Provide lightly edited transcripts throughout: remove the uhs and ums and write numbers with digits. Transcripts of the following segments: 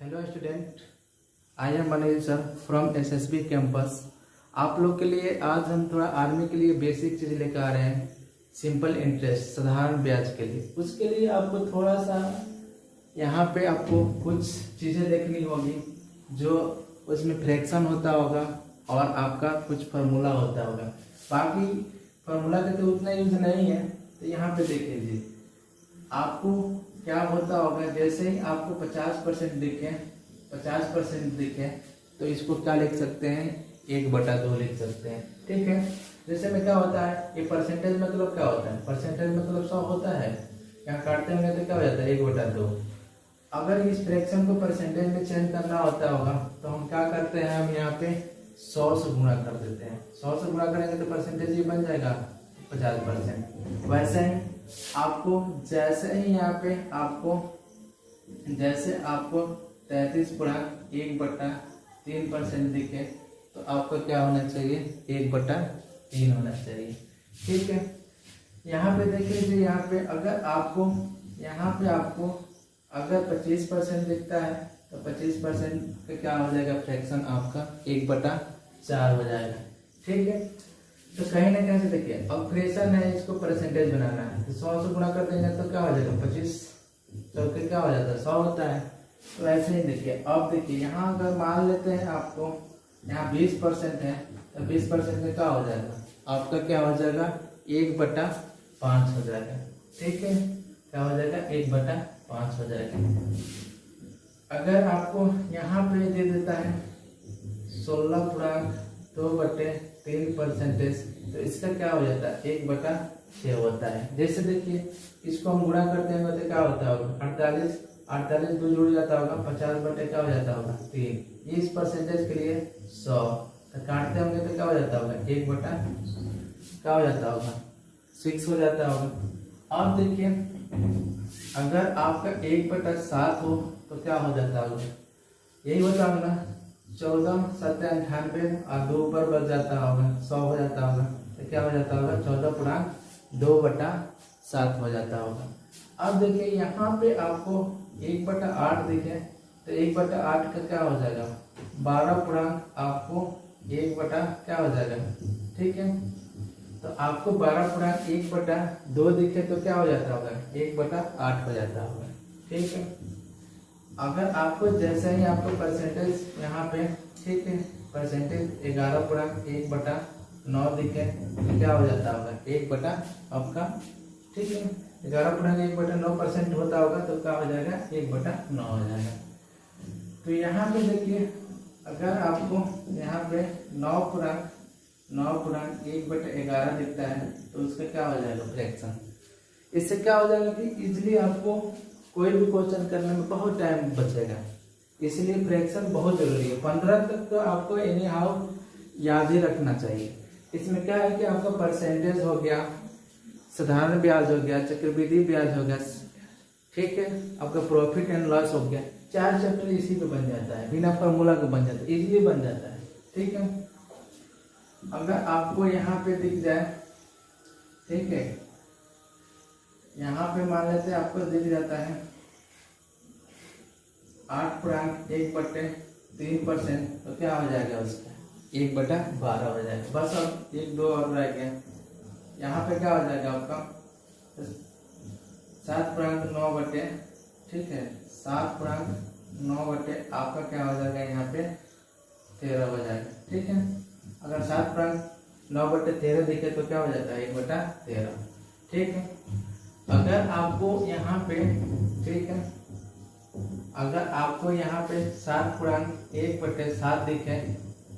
Hello student, I am Manish sir from SSB campus. आप लोग के लिए आज हम थोड़ा आर्मी के लिए बेसिक चीज़ लेकर आ रहे हैं। सिंपल इंटरेस्ट, साधारण ब्याज के लिए। उसके लिए आपको थोड़ा सा यहाँ पे आपको कुछ चीज़ें देखनी होगी, जो उसमें फ्रैक्शन होता होगा और आपका कुछ फार्मूला होता होगा। बाकी फार्मूला का तो उतना यूज नहीं है, तो यहाँ पे देख लीजिए आपको क्या होता होगा। जैसे ही आपको 50% दिखे तो इसको क्या लिख सकते हैं, 1/2 लिख सकते हैं। ठीक है, जैसे में क्या होता है, ये परसेंटेज मतलब क्या होता है, परसेंटेज मतलब 100 होता है। यहाँ काटते होंगे तो क्या हो जाता है, 1/2। अगर इस फ्रैक्शन को परसेंटेज में चेंज करना होता होगा तो हम क्या करते हैं, हम यहाँ पे 100 से गुणा कर देते हैं। 100 से गुणा करेंगे तो परसेंटेज ये बन जाएगा 50%। वैसे ही आपको जैसे ही यहाँ पे आपको 33.1/3% दिखे तो आपको क्या होना चाहिए, 1/3 होना चाहिए। ठीक है, यहाँ पे देख लीजिए, यहाँ पे अगर आपको अगर 25% दिखता है तो 25% का क्या हो जाएगा, फ्रैक्शन आपका 1/4 हो जाएगा। ठीक है, तो कहीं ना कहीं से देखिए, अब फ्रैक्शन है, इसको परसेंटेज बनाना है तो 100 से गुणा कर देंगे तो क्या हो जाएगा, 25 चौके क्या हो जाता है, 100 होता है। तो ऐसे ही देखिए, अब देखिए यहाँ अगर मान लेते हैं आपको यहाँ 20% है तो 20% में क्या हो जाएगा, आपका क्या हो जाएगा, 1/5 हो जाएगा। ठीक है, क्या हो जाएगा, 1/5 हो जाएगा। अगर आपको यहाँ पे दे देता है 16.2/3%, तो इसका क्या हो जाता है, 1/6 होता है। जैसे देखिए, इसको हम गुणा करते हैं तो क्या होता होगा, 48 2 जुड़ जाता होगा, 50 क्या हो जाता होगा, 3। इस परसेंटेज के लिए 100 तो काटते होंगे तो क्या हो जाता होगा, 1 क्या हो जाता होगा, 6 हो जाता होगा। अब देखिए, अगर आपका 1/7 हो तो क्या हो जाता होगा, यही होता होगा ना, 14 7 98 और 2 ऊपर बच जाता होगा, 100 हो जाता होगा। तो क्या हो जाता होगा, 14.2/7 हो जाता होगा। अब देखिए, यहाँ पे आपको 1/8 दिखे तो 1/8 का क्या हो जाएगा, 12 आपको 1 क्या हो जाएगा। ठीक है, तो आपको 12.1/2 दिखे तो क्या हो जाता होगा, 1/8 हो जाता होगा। ठीक है, अगर आपको जैसे ही आपको परसेंटेज यहाँ पे, ठीक है, परसेंटेज 11.1/9 दिखे तो क्या हो जाता होगा, 1 आपका, ठीक है, 11.1/9% होता होगा तो क्या हो जाएगा, 1/9 हो जाएगा। तो यहाँ पे देखिए, अगर आपको यहाँ पे 9.1/11 दिखता है तो उसका क्या हो जाएगा, फ्रैक्शन। इससे क्या हो जाएगा कि इजिली आपको कोई भी क्वेश्चन करने में बहुत टाइम बचेगा, इसलिए फ्रैक्शन बहुत जरूरी है। 15 तक तो आपको एनी हाउ याद ही रखना चाहिए। इसमें क्या है कि आपका परसेंटेज हो गया, साधारण ब्याज हो गया, चक्रवृद्धि ब्याज हो गया, ठीक है, आपका प्रॉफिट एंड लॉस हो गया। 4 चैप्टर इसी पे बन जाता है, बिना फॉर्मूला के बन जाता है, इजीली बन जाता है। ठीक है, अगर आपको यहाँ पे दिख जाए, ठीक है, यहाँ पे मान लेते हैं आपको दिख जाता है 8.1/3%, तो क्या हो जाएगा उसका, 1/12 हो जाएगा। बस अब 1 2 और रह गया, यहाँ पे क्या हो जाएगा आपका 7.9 ठीक है, 7.9 आपका क्या हो जाएगा, यहाँ पे 13 हो जाएगा। ठीक है, अगर 7.9/13 दिखे तो क्या हो जाता है, 1/13। ठीक है, अगर आपको यहाँ पे, ठीक है, अगर आपको यहाँ पे 7.1/7 दिखे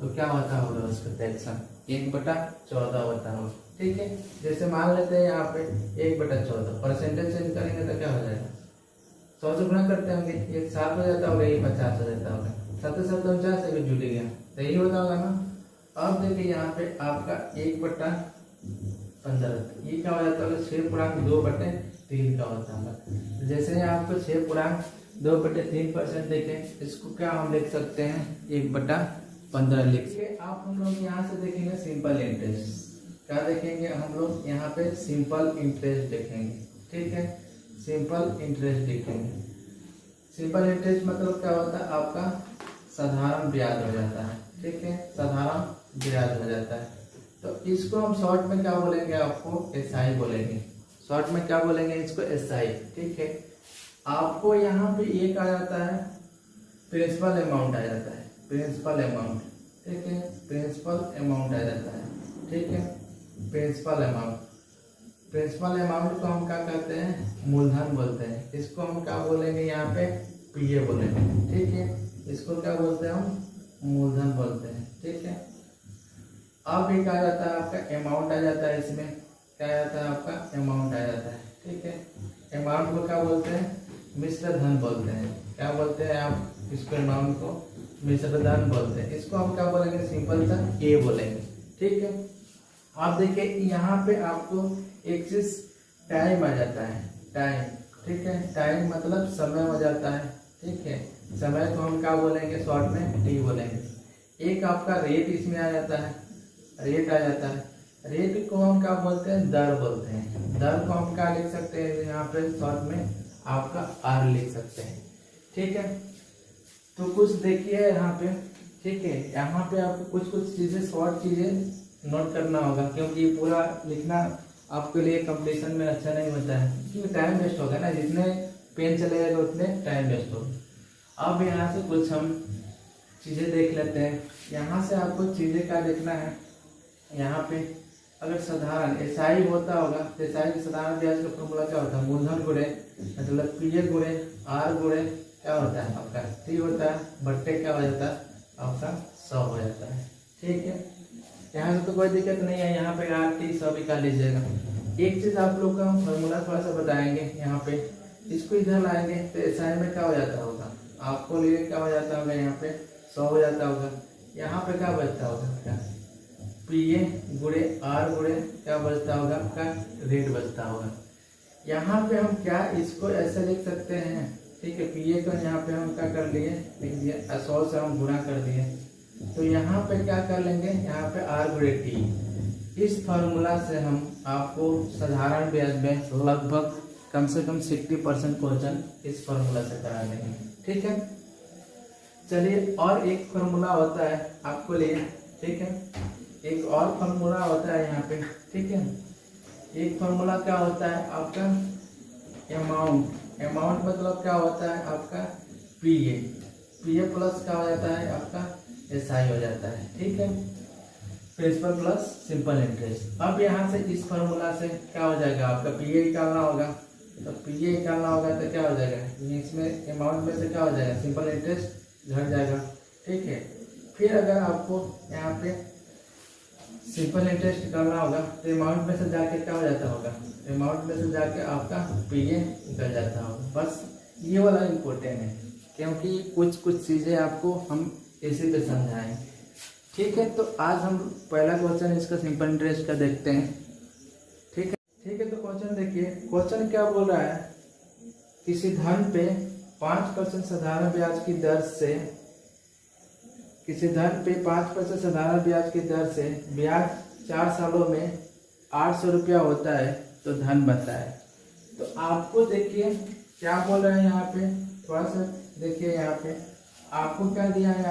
तो क्या होता होगा उसका फ्रैक्शन, 1/14 होता होगा। ठीक है, जैसे मान लेते हैं यहाँ पे 1/14, परसेंटेज चेंज करेंगे तो क्या हो जाएगा, 100 से गुणा करते होंगे, ये 7 हो जाता होगा, ये 50 हो जाता होगा, 7 से 49 से भी जुड़ गया, तो यही होता होगा ना। अब देखिए, यहाँ पे आपका 1/15, ये क्या हो जाता होगा, 6.2/3 का होता होगा। जैसे आपको 6.2/3% देखें, इसको क्या हम लिख सकते हैं, 1/15 लिख के। आप हम लोग यहाँ से देखेंगे सिंपल इंटरेस्ट, क्या देखेंगे हम लोग यहाँ पे, सिंपल इंटरेस्ट देखेंगे। ठीक है, सिंपल इंटरेस्ट देखेंगे। सिंपल इंटरेस्ट मतलब क्या होता है, आपका साधारण ब्याज हो जाता है। ठीक है, साधारण ब्याज हो जाता है। तो इसको हम शॉर्ट में क्या बोलेंगे, आपको एसआई बोलेंगे। शॉर्ट में क्या बोलेंगे इसको, एसआई। ठीक है, आपको यहाँ पे एक आ जाता है प्रिंसिपल अमाउंट आ जाता है, प्रिंसिपल अमाउंट। ठीक है, प्रिंसिपल अमाउंट आ जाता है। ठीक है, प्रिंसिपल अमाउंट, प्रिंसिपल अमाउंट को हम क्या कहते हैं, मूलधन बोलते हैं। इसको हम क्या बोलेंगे यहाँ पे, पीए बोलेंगे। ठीक है, इसको क्या बोलते हैं हम, मूलधन बोलते हैं। ठीक है, अब एक आ जाता है आपका अमाउंट आ जाता है, इसमें क्या आ जाता है आपका, अमाउंट आ जाता है। ठीक है, अमाउंट को क्या बोलते हैं, मिश्र धन बोलते हैं। क्या बोलते हैं आप इसको, अमाउंट को मिश्र धन बोलते हैं। इसको हम क्या बोलेंगे, सिंपल सा ए बोलेंगे। ठीक है, आप देखिए यहाँ पे आपको एक चीज टाइम आ जाता है, टाइम। ठीक है, टाइम मतलब समय हो जाता है। ठीक है, समय को हम क्या बोलेंगे, शॉर्ट में टी बोलेंगे। एक आपका रेट इसमें आ जाता है, रेट आ जाता है। रेट को हम क्या बोलते हैं, दर बोलते हैं। दर को हम क्या लिख सकते हैं यहाँ पे, शॉर्ट में आपका आर लिख सकते हैं। ठीक है, तो कुछ देखिए यहाँ पे। ठीक है, यहाँ पे आपको कुछ कुछ चीजें, शॉर्ट चीजें नोट करना होगा, क्योंकि पूरा लिखना आपके लिए कंपटीशन में अच्छा नहीं होता है, क्योंकि टाइम वेस्ट होगा ना, जितने पेन चलेगा उतने टाइम वेस्ट होगा। अब यहाँ से कुछ हम चीजें देख लेते हैं। यहाँ से आपको चीजें क्या देखना है, यहाँ पे अगर साधारण एसआई होता होगा तो एसआई के साधारण ब्याज का फॉर्मूला क्या होता है, मूलधन गुणे मतलब पीए गुणे आर गुणे क्या होता है आपका टी होता है, बट्टे क्या हो जाता है आपका 100 हो जाता है। ठीक है, यहाँ से तो कोई दिक्कत नहीं है, यहाँ पे आर टी 100 भी कर लीजिएगा। एक चीज आप लोग का हम फॉर्मूला थोड़ा सा बताएंगे, यहाँ पे इसको इधर लाएंगे तो एसआई में क्या हो जाता होगा, आपको लिए क्या हो जाता होगा, यहाँ पे 100 हो जाता होगा। यहाँ पे क्या बचता होगा, क्या पीए गुणे आर गुणे क्या बचता होगा, आपका रेट बचता होगा। यहाँ पे हम क्या इसको ऐसे लिख सकते हैं। ठीक है, पीए को यहाँ पे हम क्या कर लिए, लिख दिया 100 से हम गुणा कर दिए, तो यहाँ पे क्या कर लेंगे, यहाँ पे आर गुणे टी। इस फॉर्मूला से हम आपको साधारण ब्याज में लगभग कम से कम 60% क्वेश्चन इस फॉर्मूला से करा देंगे। ठीक है, चलिए और एक फॉर्मूला होता है आपको लिए। ठीक है, एक और फॉर्मूला होता है यहाँ पे। ठीक है, एक फॉर्मूला क्या होता है आपका, अमाउंट। अमाउंट मतलब क्या होता है आपका, पीए, पीए प्लस क्या हो जाता है आपका एसआई हो जाता है। ठीक है, प्रिंसिपल प्लस सिंपल इंटरेस्ट। अब यहाँ से इस फॉर्मूला से क्या हो जाएगा, आपका पीए निकालना होगा, तो पीए निकालना होगा तो क्या हो जाएगा, इसमें अमाउंट में से क्या हो जाएगा, सिंपल इंटरेस्ट घट जाएगा। ठीक है, फिर अगर आपको यहाँ पे सिंपल इंटरेस्ट निकालना होगा तो अमाउंट में से जाके क्या हो जाता होगा, अमाउंट में से जाके आपका पीए निकल जाता होगा। बस ये वाला इम्पोर्टेंट है, क्योंकि कुछ कुछ चीज़ें आपको हम इसी पे समझाएं। ठीक है, तो आज हम पहला क्वेश्चन इसका सिंपल इंटरेस्ट का देखते हैं। ठीक है, ठीक है, तो क्वेश्चन देखिए, क्वेश्चन क्या बोल रहा है, किसी धन पे 5% साधारण ब्याज की दर से, किसी धन पे 5% साधारण ब्याज की दर से ब्याज 4 सालों में 800 रुपया होता है तो धन बनता है। तो आपको देखिए क्या बोल रहे हैं यहाँ पे, थोड़ा सा देखिए यहाँ पे आपको क्या दिया है,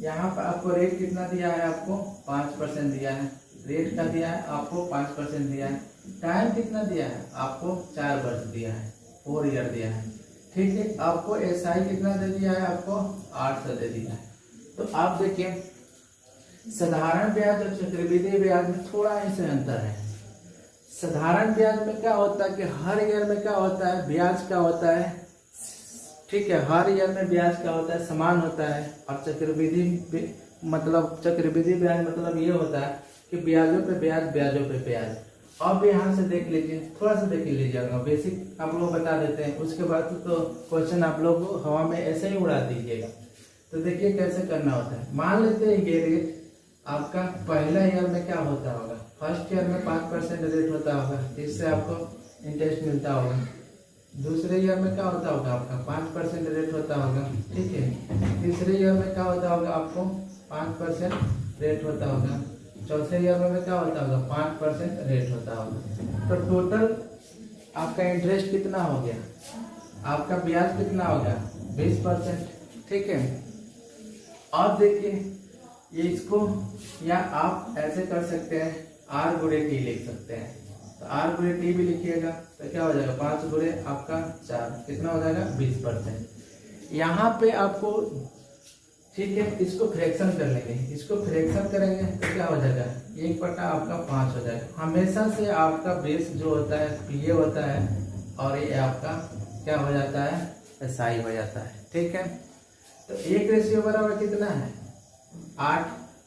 यहाँ पे आपको रेट कितना दिया है, आपको 5% दिया है, रेट का दिया है आपको 5% दिया है, टाइम कितना दिया है आपको 4 वर्ष दिया है, 4 ईयर दिया है। ठीक है, आपको एसआई कितना दे दिया है, आपको 800 दे दिया है। तो आप देखिए साधारण ब्याज और चक्रवृद्धि ब्याज में थोड़ा ऐसे अंतर है। साधारण ब्याज में क्या होता है कि हर ईयर में क्या होता है, ब्याज क्या होता है, ठीक है, हर ईयर में ब्याज क्या होता है, समान होता है। और चक्रवृद्धि मतलब चक्रवृद्धि ब्याज मतलब ये होता है कि ब्याजों पे ब्याज, ब्याजों पे ब्याज। अब यहाँ से देख लीजिए, थोड़ा सा देख लीजिएगा, बेसिक आप लोग बता देते हैं, उसके बाद तो क्वेश्चन आप लोग हवा में ऐसे ही उड़ा दीजिएगा। तो देखिए कैसे करना होता है। मान लेते हैं ये रेट आपका पहला ईयर में क्या होता होगा, फर्स्ट ईयर में 5% रेट होता होगा, इससे आपको इंटरेस्ट मिलता होगा। दूसरे ईयर में क्या होता होगा, आपका 5% रेट होता होगा। ठीक है, तीसरे ईयर में क्या होता होगा, आपको 5% रेट होता होगा। चौथे ईयर में क्या होता होगा, 5% रेट होता होगा। तो टोटल आपका इंटरेस्ट कितना हो गया, आपका ब्याज कितना होगा 20%, ठीक है। और देखिए ये इसको, या आप ऐसे कर सकते हैं R गुणे T लिख सकते हैं, तो R गुणे T भी लिखिएगा तो क्या हो जाएगा 5 गुणे आपका 4, कितना हो जाएगा 20%। यहाँ पे आपको, ठीक है, इसको फ्रैक्शन कर लेंगे, इसको फ्रैक्शन करेंगे तो क्या हो जाएगा 1/5 आपका 5 हो जाएगा। हमेशा से आपका बेस जो होता है PA होता है और ये आपका क्या हो जाता है SI हो जाता है, ठीक है। तो 1 रेशियो बराबर कितना है 8,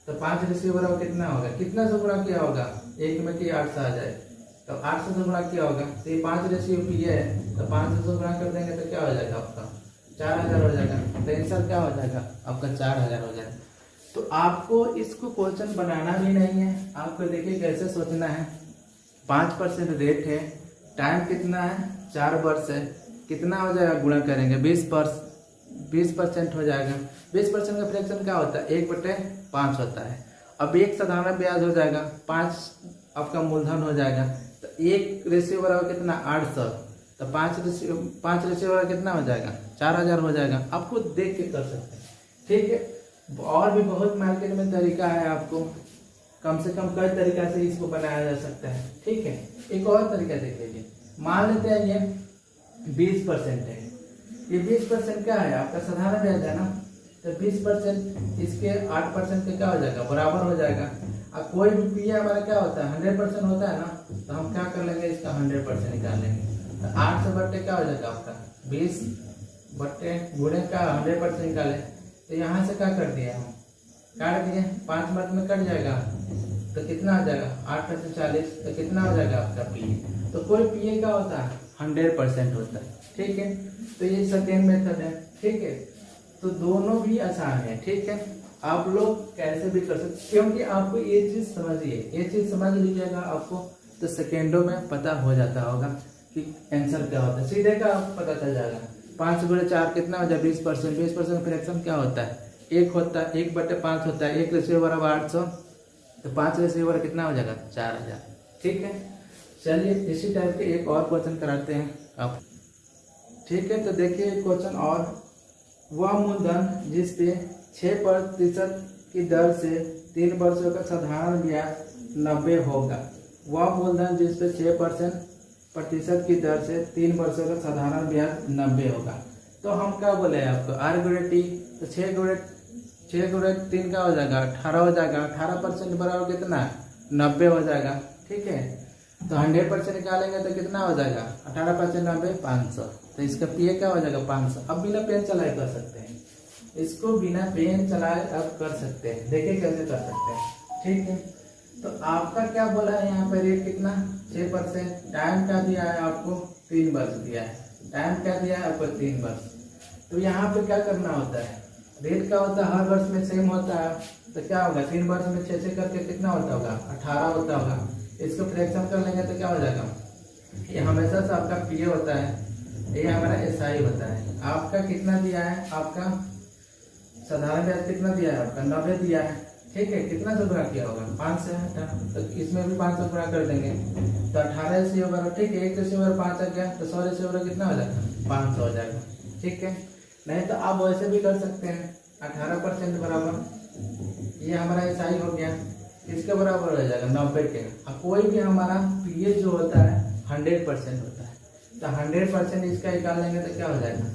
तो 5 रेशियो बराबर कितना होगा, कितना से गुणा किया होगा 1 में कि 8 से आ जाए, तो 8 से गुणा किया होगा, तो ये 5 रेशियो PA है, तो 5 से गुणा कर देंगे तो क्या हो जाएगा आपका 4000 हो जाएगा। तो आंसर क्या हो जाएगा आपका 4000 हो जाएगा। तो आपको इसको क्वेश्चन बनाना भी नहीं है, आपको देखिए कैसे सोचना है। 5% रेट है, टाइम कितना है 4 वर्ष है, कितना हो जाएगा गुणा करेंगे 20% हो जाएगा। 20% का फ्रैक्शन क्या होता है 1/5 होता है। अब एक साधारण ब्याज हो जाएगा, 5 आपका मूलधन हो जाएगा, तो 1 रेशियो बराबर कितना 800, तो 5 रेशियो बराबर कितना हो जाएगा 4000 हो जाएगा। आपको देख के कर सकते हैं, ठीक है। और भी बहुत मार्केट में तरीका है, आपको कम से कम कई तरीका से इसको बनाया जा सकता है, ठीक है। एक और तरीका देख लीजिए, मान लेते हैं ये 20% है, ये 20% क्या है आपका साधारण ब्याज है ना, तो 20% इसके 8% का क्या हो जाएगा बराबर हो जाएगा। अब कोई भी PA हमारा क्या होता है 100% होता है ना, तो हम क्या कर लेंगे इसका 100% निकाल लेंगे, तो 8 से बट्टे क्या हो जाएगा आपका 20 बट्टे गुणे का 100% निकाले, तो यहाँ से क्या कर दिया हम काट दिए, 5 मत में कट जाएगा, तो कितना आ जाएगा 8 से 40, तो कितना हो जाएगा आपका PA। तो कोई PA क्या होता है 100% होता है, ठीक है। तो ये सेकेंड मेथड है, ठीक है। तो दोनों भी आसान है, ठीक है। आप लोग कैसे भी कर सकते, क्योंकि आपको ये चीज समझिए, ये चीज समझ लीजिएगा आपको, तो सेकेंडों में पता हो जाता होगा कि आंसर क्या होता है, सीधे का आपको पता चल जाएगा। 5 गुणे 4 कितना हो जाए 20%, 20% फ्रैक्शन क्या होता है 1 होता है, 1/5 होता है, 1 रेशियो बराबर 800, तो 5 रेशियो बराबर कितना हो जाएगा 4000, ठीक है। चलिए इसी टाइप के एक और क्वेश्चन कराते हैं आप, ठीक है। तो देखिए क्वेश्चन, और वह मूलधन जिस पे 6% की दर से 3 वर्षों का साधारण ब्याज 90 होगा, वह मूलधन जिस पे 6% की दर से 3 वर्षों का साधारण ब्याज 90 होगा। तो हम क्या बोले आपको R गुणे T, तो 6 गुणे 3 का हो जाएगा 18 हो जाएगा, 18% बराबर कितना 90 हो जाएगा, ठीक है। तो 100% निकालेंगे तो कितना हो जाएगा 18% 90 500, तो इसका PA क्या हो जाएगा 500। अब बिना पेन चलाए कर सकते हैं, इसको बिना पेन चलाए आप कर सकते हैं, देखिए कैसे कर सकते हैं, ठीक है। तो आपका क्या बोला है यहाँ पे रेट कितना 6%, टाइम क्या दिया है आपको 3 वर्ष दिया है, टाइम क्या दिया है आपको 3 वर्ष। तो यहाँ पे क्या करना होता है, रेट क्या होता है हर वर्ष में सेम होता है, तो क्या होगा 3 वर्ष में 6 करके कितना होता होगा 18 होता होगा। इसको फ्रैक्शन कर लेंगे तो क्या हो जाएगा, ये हमेशा से आपका PA होता है, ये हमारा SI होता है। आपका कितना दिया है, आपका साधारण ब्याज कितना दिया है आपका 90 दिया है, ठीक है। कितना से गुणा किया होगा 5 से, तो इसमें भी 5 से गुणा कर देंगे, तो 18 रेशियो बराबर, ठीक है, 1 रेशियो बराबर 5 आ गया, तो 100 रेशियो बराबर कितना हो जाएगा 500 हो जाएगा, ठीक है। नहीं तो आप वैसे भी कर सकते हैं, 18% बराबर ये हमारा SI हो गया, इसके बराबर हो जाएगा 90 के। अब कोई भी हमारा PA जो होता है 100% होता है, तो 100% इसका निकाल लेंगे तो क्या हो जाएगा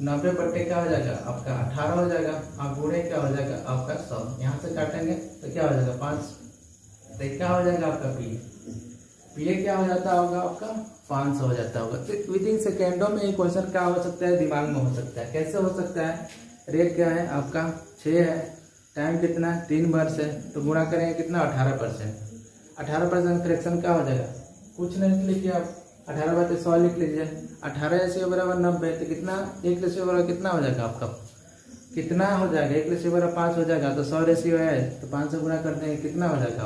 90 बट्टे क्या हो जाएगा आपका 18 हो जाएगा, अब गुणे क्या हो जाएगा आपका 100, यहाँ से काटेंगे तो क्या हो जाएगा 5, तो क्या हो जाएगा आपका PA क्या हो जाता होगा आपका 500 हो जाता होगा। तो विद इन सेकेंडों में एक क्वेश्चन क्या हो सकता है दिमाग में हो सकता है, कैसे हो सकता है। रेट क्या है आपका 6 है, टाइम कितना 3 वर्ष है, तो गुणा करेंगे कितना 18% फ्रैक्शन क्या हो जाएगा, कुछ नहीं लिखिए आप 18/100 लिख लीजिए, 18 रेशियो बराबर 90, तो कितना 1 रेशियो बराबर कितना हो जाएगा आपका, कितना हो जाएगा 1 रेशियो बराबर 5 हो जाएगा, तो 100 रेशियो है तो 5 से गुणा कर देंगे कितना हो जाएगा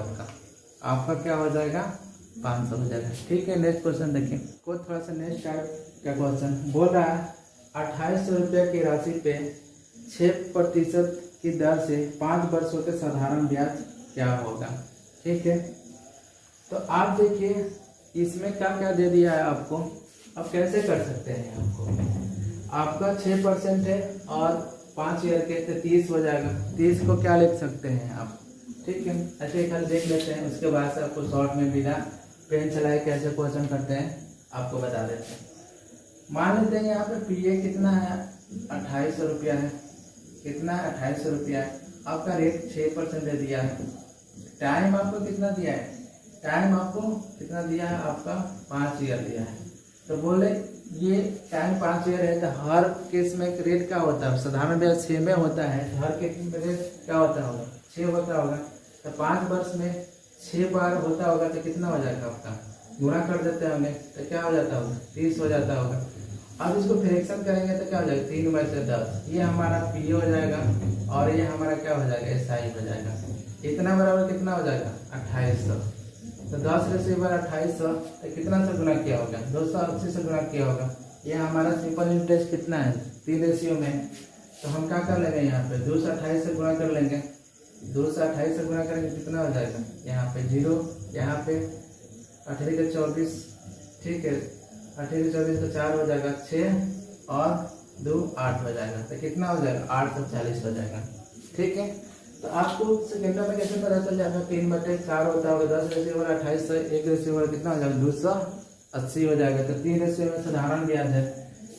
आपका क्या हो जाएगा 500 हो जाएगा, ठीक है। नेक्स्ट क्वेश्चन देखिए, को थोड़ा सा नेक्स्ट टाइप का क्वेश्चन बोल रहा है 2800 रुपये की राशि पे 6% की दर से 5 वर्षों के साधारण ब्याज क्या होगा, ठीक है। तो आप देखिए इसमें क्या क्या दे दिया है आपको, अब कैसे कर सकते हैं आपको, आपका 6% है और 5 ईयर के तो 30 हो जाएगा। 30 को क्या लिख सकते हैं आप, ठीक है। ऐसे कल देख लेते हैं, उसके बाद से आपको शॉर्ट में बिना पेन चलाए कैसे क्वेश्चन करते हैं आपको बता देते हैं। मान लेते हैं यहाँ पे पीए कितना है, 2800 रुपया है। कितना है, 2800 रुपया है। आपका रेट 6% दे दिया है। टाइम आपको कितना दिया है, टाइम आपको कितना दिया है, आपका 5 ईयर दिया है। तो बोले ये टाइम 5 ईयर है, तो हर केस में रेट क्या होता है, साधारण ब्याज 6 में होता है, हर केस में रेट क्या होता होगा, 6 होता होगा। तो 5 वर्ष में 6 बार होता होगा, तो कितना हो जाएगा आपका, गुणा कर देते हैं हमें, तो क्या हो जाता होगा, 30 हो जाता होगा। अब इसको फ्रैक्शन करेंगे तो क्या हो जाएगा, 3 में से 10, ये हमारा पी हो जाएगा और ये हमारा क्या हो जाएगा, एसआई हो जाएगा। इतना बराबर कितना हो जाएगा, 2800। तो 10 रेशियो बार 2800, तो कितना से गुना किया होगा, 280 से गुना किया होगा। ये हमारा सिंपल इंटरेस्ट कितना है, 3 रेशियो में। तो हम क्या कर लेंगे, यहाँ पे 228 से गुना कर लेंगे। 228 से गुणा करेंगे कितना हो जाएगा, यहाँ पे 0, यहाँ पे 18 के 24, ठीक है, 18 के 24 तो 4 हो जाएगा, 6 और 2 8 हो जाएगा। तो कितना हो जाएगा, 840 हो जाएगा, ठीक है। तो आपको सेकेंडों में कैसे पता चल जाएगा, 3/4 होता होगा, 10 रेशियो 2800, 1 रेशियो कितना हो जाएगा, 280 हो जाएगा। तो 3 रेशियो में साधारण ब्याज है,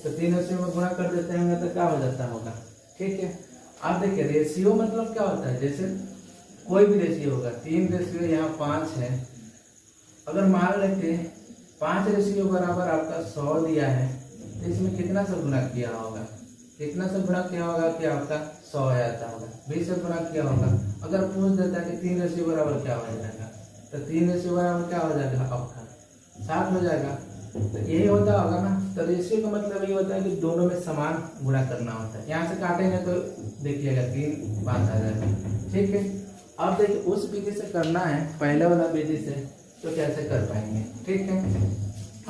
तो 3 रेशियो में गुणा कर देते हैं तो क्या हो जाता होगा, ठीक है। आप देखिए रेशियो मतलब क्या होता है, जैसे कोई भी रेशियो होगा, 3 रेशियो यहाँ 5 है। अगर मान लेते 5 रेशियो बराबर आपका 100 दिया है, तो इसमें कितना से गुणा किया होगा, कितना से गुणा किया होगा कि आपका 100 आ जाता होगा, 20 से गुणा किया होगा। अगर पूछ देता है कि 3 रेशियो बराबर क्या हो जाएगा, तो 3 रेशियो बराबर क्या हो जाएगा आपका 60 हो जाएगा। तो यही होता होगा ना। तो रेशियो का मतलब ये होता है कि दोनों में समान गुणा करना होता है। यहाँ से काटेंगे तो देखिएगा 3 5 आ जाएगा, ठीक है। अब देखिए उस विधि से करना है, पहले वाला विधि से, तो कैसे कर पाएंगे, ठीक है।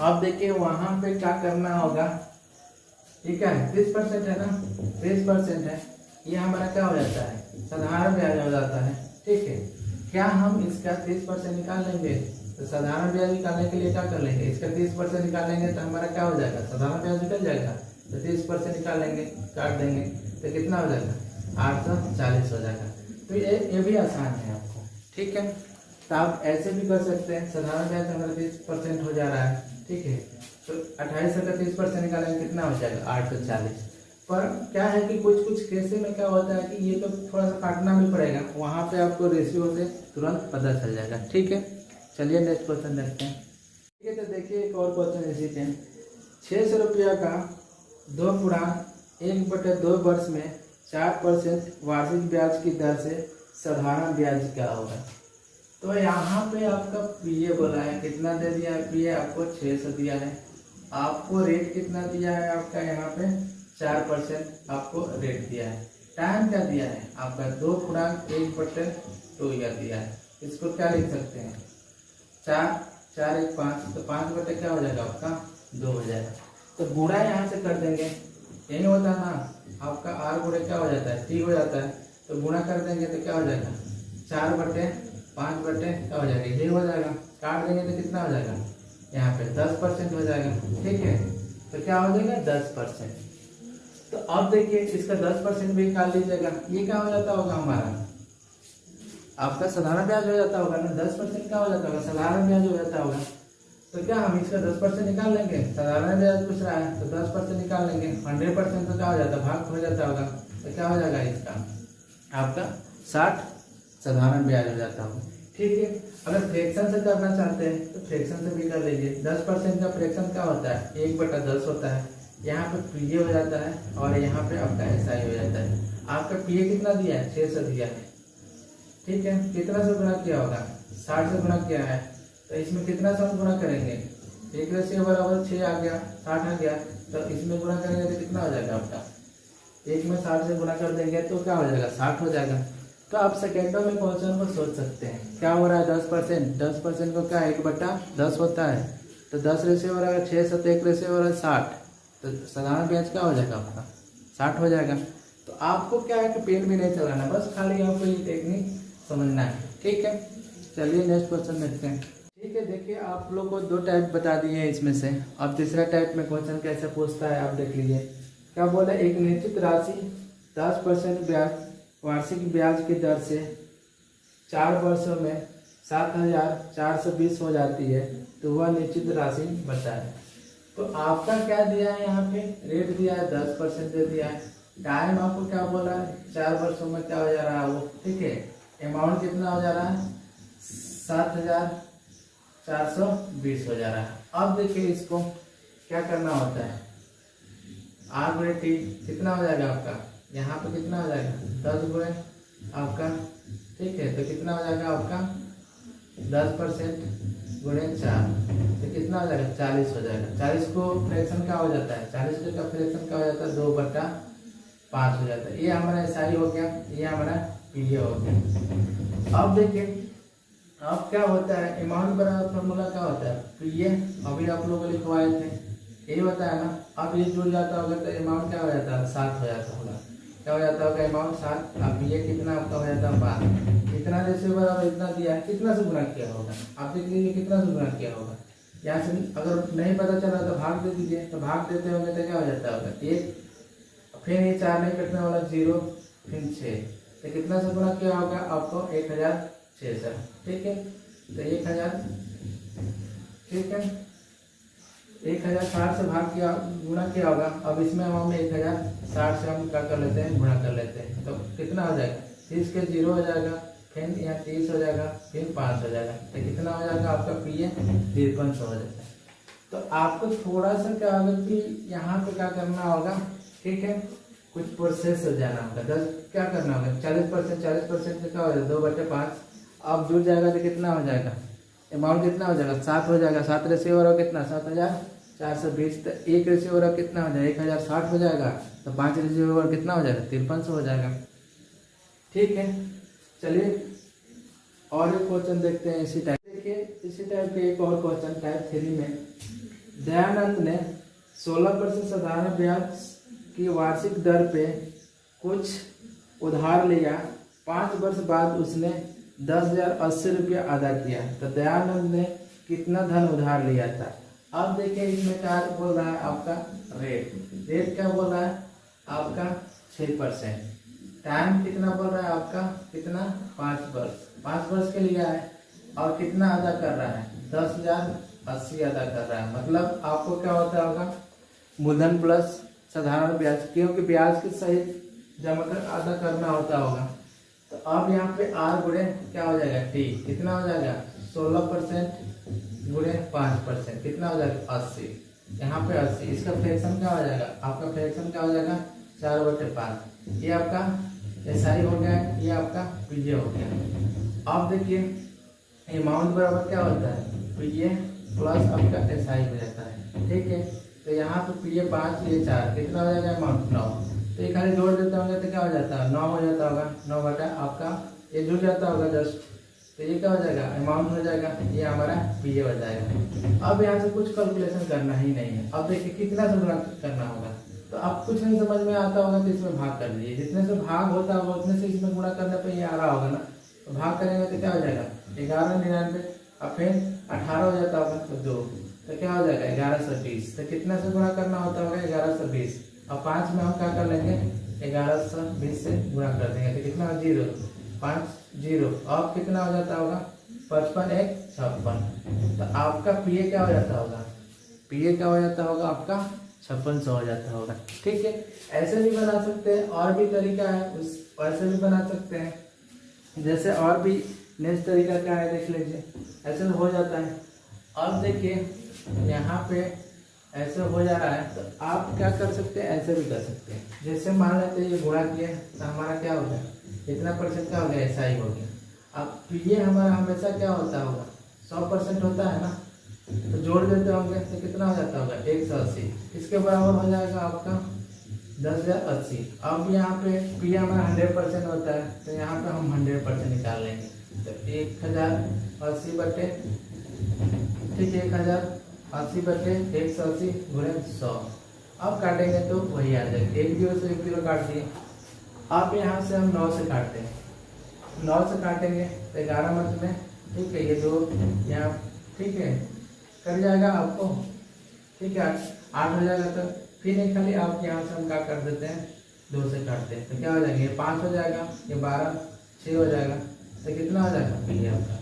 आप देखिए वहां पे क्या करना होगा, ठीक है, 30% है ना, 30% है, ये हमारा क्या हो जाता है, साधारण ब्याज हो जाता है, ठीक है। क्या हम इसका 30% निकाल लेंगे, तो साधारण ब्याज निकालने के लिए क्या कर लेंगे, इसका 30% निकालेंगे तो हमारा क्या हो जाएगा, साधारण ब्याज निकल जाएगा। तो 30% निकालेंगे, काट देंगे, तो कितना हो जाएगा, 840 हो जाएगा। तो ये भी आसान है आपको, ठीक है। तो आप ऐसे भी कर सकते हैं, साधारण ब्याज हमारा 30% हो जा रहा है, ठीक है। तो 2800 का 30% निकालेंगे कितना हो जाएगा, 840। पर क्या है कि कुछ कुछ केस में क्या होता है कि ये तो थोड़ा सा काटना भी पड़ेगा, वहाँ पे आपको रेशियो से तुरंत पता चल जाएगा, ठीक है। चलिए नेक्स्ट क्वेश्चन देखते हैं, ठीक है। तो देखिए एक और क्वेश्चन इसी पे, 600 रुपया का 2 वर्ष में 4% वार्षिक ब्याज की दर से साधारण ब्याज क्या होगा। तो यहाँ पे आपका पीए बोला है, कितना दे दिया है, पीए आपको 600 दिया है, आपको रेट कितना दिया है, आपका यहाँ पे 4% आपको रेट दिया है। टाइम क्या दिया है आपका, 2 ईयर दिया है। इसको क्या लिख सकते हैं, 4 4 1 5, तो 5 बटे क्या हो जाएगा आपका 2 हो जाएगा। तो गुणा यहाँ से कर देंगे, यही होता है ना, आपका आर गुणे क्या हो जाता है, टी हो जाता है। तो गुणा कर देंगे तो क्या हो जाएगा, 4 बटे 5 बटे क्या हो जाएगा, ये हो जाएगा। काट देंगे तो कितना हो जाएगा, यहाँ पे 10% हो जाएगा, ठीक है। तो क्या हो जाएगा 10%। तो अब देखिए इसका 10% भी निकाल लीजिएगा, ये क्या हो जाता होगा हमारा, आपका साधारण ब्याज हो जाता होगा ना, 10% क्या हो जाता होगा, साधारण ब्याज हो जाता होगा। तो क्या हम इसका 10% निकाल लेंगे, साधारण ब्याज पूछ रहा है तो 10% निकाल लेंगे, 100% तो क्या हो जाता है, भाग हो जाता होगा। तो क्या हो जाएगा इसका आपका 60 साधारण ब्याज हो जाता होगा, ठीक है। अगर फ्रैक्शन से करना चाहते हैं तो फ्रैक्शन से भी कर लीजिए। 10% का फ्रैक्शन क्या होता है, 1/10 होता है। यहाँ पे पीए हो जाता है और यहाँ पे आपका एसआई हो जाता है। आपका पीए कितना दिया है, 600 दिया है, ठीक है। कितना से गुणा किया होगा, 60 से गुणा किया है। तो इसमें कितना से गुणा करेंगे, 1 रेशियो बराबर 6 आ गया, 60 आ गया। तो इसमें गुणा करेंगे तो कितना हो जाएगा आपका, 1 में 60 से गुणा कर देंगे तो क्या हो जाएगा, 60 हो जाएगा। तो आप सेकेंडों में क्वेश्चन को सोच सकते हैं, क्या हो रहा है 10% को क्या 1/10 होता है। तो 10 रेशियो हो रहा है 6 7 1 रेशियो हो रहा है 60। तो साधारण ब्याज क्या हो जाएगा आपका 60 हो जाएगा। तो आपको क्या है कि पेन भी नहीं चलाना, बस खाली आपको ये टेक्निक समझना है, ठीक है। चलिए नेक्स्ट क्वेश्चन देखते हैं। ठीक है, देखिए आप लोग को 2 टाइप बता दिए हैं इसमें से। अब तीसरा टाइप में क्वेश्चन कैसे पूछता है आप देख लीजिए। क्या बोला, एक निश्चित राशि 10% ब्याज वार्षिक ब्याज की दर से 4 वर्षों में 7,420 हो जाती है, तो वह निश्चित राशि बताए। तो आपका क्या दिया है, यहाँ पे रेट दिया है 10% दे दिया है। टाइम आपको क्या बोला है, 4 वर्षों में क्या हो जा रहा है वो, ठीक है। अमाउंट कितना हो जा रहा है, 7,420 हो जा रहा है। अब देखिए इसको क्या करना होता है, आर गुणे टी कितना हो जाएगा आपका, यहाँ पे कितना हो जाएगा 10 गुणे आपका, ठीक है। तो कितना हो जाएगा आपका 10% गुणे 4, तो कितना हो जाएगा 40 हो जाएगा। 40 को फ्रैक्शन क्या हो जाता है, 40 का फ्रैक्शन क्या हो जाता है 2/5 हो जाता है। ये हमारा एसआई हो गया, ये हमारा पीए हो गया। अब देखिए अब क्या होता है, अमाउंट बराबर फॉर्मूला क्या होता है, पीए अभी आप लोग लिखवाए थे, यही होता है ना। अब ये जुड़ जाता होगा तो अमाउंट क्या हो जाता है 7 हो जाता होगा, क्या हो जाता होगा अमाउंट 7। अब ये कितना आपका हो जाता है 12, इतना रेशियो बराबर इतना दिया है, कितना से गुना किया होगा आप देख लीजिए, कितना से गुना किया होगा। यहाँ से अगर नहीं पता चला तो भाग दे दीजिए, तो भाग देते होंगे तो क्या हो जाता होगा 1, फिर ये 4 नहीं कटने वाला 0, फिर 6, तो कितना से गुना किया होगा आपको 1,600, ठीक है। तो 1,000, ठीक है, 1,060 से भाग किया गुणा किया होगा। अब इसमें हम 1,060 से हम क्या कर लेते हैं, गुणा कर लेते हैं, तो कितना हो जाएगा 30 के 0 हो जाएगा, फिर यहाँ 30 हो जाएगा, फिर 5 हो जाएगा, तो कितना हो जाएगा आपका पीए 5300 हो जाता है। तो आपको थोड़ा सा क्या होगा कि यहाँ पे क्या करना होगा, ठीक है, कुछ प्रोसेस हो जाना होगा। 10 क्या करना होगा 40% क्या हो जाएगा 2/5। अब जुड़ जाएगा तो कितना हो जाएगा, अमाउंट कितना हो जाएगा 7 हो जाएगा। 7 रेशियो हो रहा कितना 7,420, तो 1 रेशियो हो रहा कितना हो जाएगा 1,060 हो जाएगा, तो 5 रेशियो हो कितना हो जाएगा 5300 हो जाएगा, ठीक है। चलिए और एक क्वेश्चन देखते हैं इसी टाइप। देखिए इसी टाइप के एक और क्वेश्चन टाइप 3 में, दयानंद ने 16% साधारण ब्याज की वार्षिक दर पे कुछ उधार लिया, 5 वर्ष बाद उसने 10,080 रुपया अदा किया, तो दयानंद ने कितना धन उधार लिया था। अब देखिए इसमें क्या बोल रहा है आपका रेट क्या बोल रहा है आपका 6%। टाइम कितना बोल रहा है आपका कितना 5 वर्ष के लिए है, और कितना अदा कर रहा है 10,080 अदा कर रहा है। मतलब आपको क्या होता होगा मूलधन प्लस साधारण ब्याज, क्योंकि ब्याज के सहित जमा कर अदा करना होता होगा। तो अब यहाँ पे आर गुणे क्या हो जाएगा टी, कितना हो जाएगा 16% गुणे 5%, कितना हो जाएगा 80। यहाँ पे 80, इसका फ्रैक्शन क्या हो जाएगा आपका, फ्रैक्शन क्या हो जाएगा 4/5। ये आपका एसआई हो गया, ये आपका पीए हो गया। अब देखिए अमाउंट बराबर क्या होता है पीए प्लस आपका एसआई हो जाता है, ठीक है। तो यहाँ पे पीए 5 ये 4, कितना हो जाएगा अमाउंट 9, तो ये खाली जोड़ देते होंगे तो क्या हो जाता है 9 हो जाता होगा, 9 बटा आपका ये जुड़ जाता होगा जस्ट, तो ये क्या हो जाएगा अमाउंट हो जाएगा, ये हमारा पीए हो जाएगा। अब यहाँ से कुछ कैलकुलेशन करना ही नहीं है। अब देखिए कितना से गुणा करना होगा, तो आप कुछ नहीं समझ में आता होगा तो इसमें भाग कर लीजिए, जितने से भाग होता होगा उतने से इसमें गुणा करने पर ये आ रहा होगा ना, तो भाग करेंगे तो क्या हो जाएगा 1199, और फिर 18 हो जाता होगा तो 2, तो क्या हो जाएगा 1120। तो कितना से गुणा करना होता होगा 1120, और 5 में हम क्या कर लेंगे 1120 से गुणा कर देंगे, तो कितना 0 5 0, अब कितना हो जाता होगा 55 1 56। तो आपका पीए क्या हो जाता होगा, पीए क्या हो जाता होगा आपका 5600 हो जाता होगा, ठीक है। ऐसे भी बना सकते हैं, और भी तरीका है उस ऐसे भी बना सकते हैं। जैसे और भी नेक्स्ट तरीका क्या है देख लीजिए, ऐसे हो जाता है। अब देखिए यहाँ पे ऐसे हो जा रहा है, तो आप क्या कर सकते हैं ऐसे भी कर सकते हैं। जैसे मान लेते हैं ये गुणा किया तो हमारा क्या हो गया इतना परसेंट क्या हो गया ऐसा ही हो गया। अब पीए हमारा हमेशा क्या होता होगा 100% होता है ना, तो जोड़ देते होंगे तो कितना हो जाता होगा 180, इसके बराबर हो जाएगा आपका 10,080। अब यहाँ पे पी हमारा 100% होता है, तो यहाँ पे हम 100% निकाल लेंगे, तो 1080 बटे ठीक 1080 बटे 180 गुणे 100। अब काटेंगे तो वही आ जाएगा, 1 0 से 1 0 काट दिए। अब यहाँ से हम 9 से काटते हैं, 9 से काटेंगे तो 11 मत में ठीक है, ये 2 यहाँ ठीक है, कर जाएगा आपको, ठीक है 8 हो जाएगा। तो फिर एक खाली आप यहाँ से हम क्या कर देते हैं, 2 से काटते हैं, तो क्या हो जाएगा, ये 5 हो जाएगा, ये 12, 6 हो जाएगा, तो कितना हो जाएगा, फिर ये आपका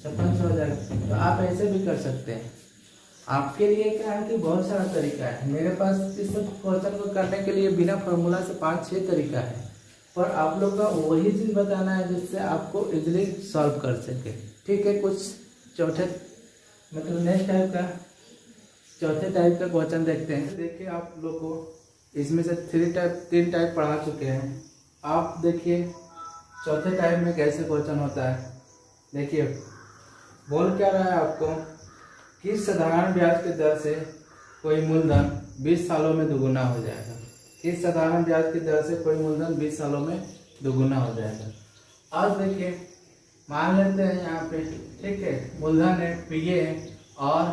56 हो जाएगा। तो आप ऐसे भी कर सकते हैं। आपके लिए क्या है कि बहुत सारा तरीका है, मेरे पास इस सब क्वेश्चन को करने के लिए बिना फॉर्मूला से 5-6 तरीका है, पर आप लोग का वही चीज़ बताना है जिससे आपको इजीली सॉल्व कर सके। ठीक है, कुछ चौथे मतलब नेक्स्ट टाइप का चौथे टाइप का क्वेश्चन देखते हैं। देखिए आप लोग को इसमें से 3 टाइप पढ़ा चुके हैं। आप देखिए चौथे टाइप में कैसे क्वेश्चन होता है। देखिए बोल क्या रहा है आपको कि साधारण ब्याज के दर से कोई मूलधन 20 सालों में दोगुना हो जाएगा। किस साधारण ब्याज की दर से कोई मूलधन 20 सालों में दोगुना हो जाएगा। आज देखिए मान लेते हैं यहाँ पे, ठीक है, मूलधन है, पीए है और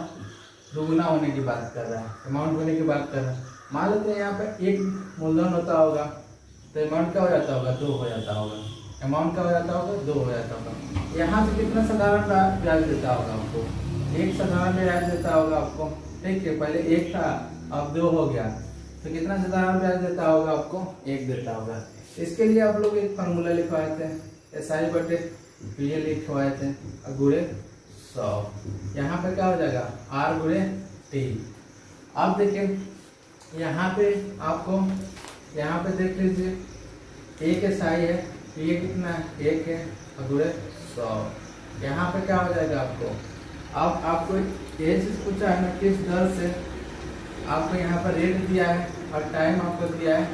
दोगुना होने की बात कर रहा है, अमाउंट होने की बात कर रहा है। मान लेते हैं यहाँ पे एक मूलधन होता होगा तो अमाउंट क्या हो जाता होगा, 2 हो जाता होगा। अमाउंट क्या हो जाता होगा, 2 हो जाता होगा। यहाँ से कितना साधारण ब्याज देता होगा आपको, एक साधारण ब्याज देता होगा आपको, ठीक है, पहले 1 था अब 2 हो गया, तो कितना साधारण ब्याज देता होगा आपको, 1 देता होगा। इसके लिए आप लोग एक फार्मूला लिखवाए थे, SI बटे पीए लिखवाए थे, गुणे 100। यहाँ पे क्या हो जाएगा, R गुणे T। अब देखिए यहाँ पे आपको, यहाँ पे देख लीजिए 1 SI है, पीए कितना है, 1 है, गुणे 100। यहाँ पे क्या हो जाएगा आपको, अब आपको ये चीज़ पूछा है ना, किस दर से आपको यहाँ पर रेट दिया है और टाइम आपको दिया है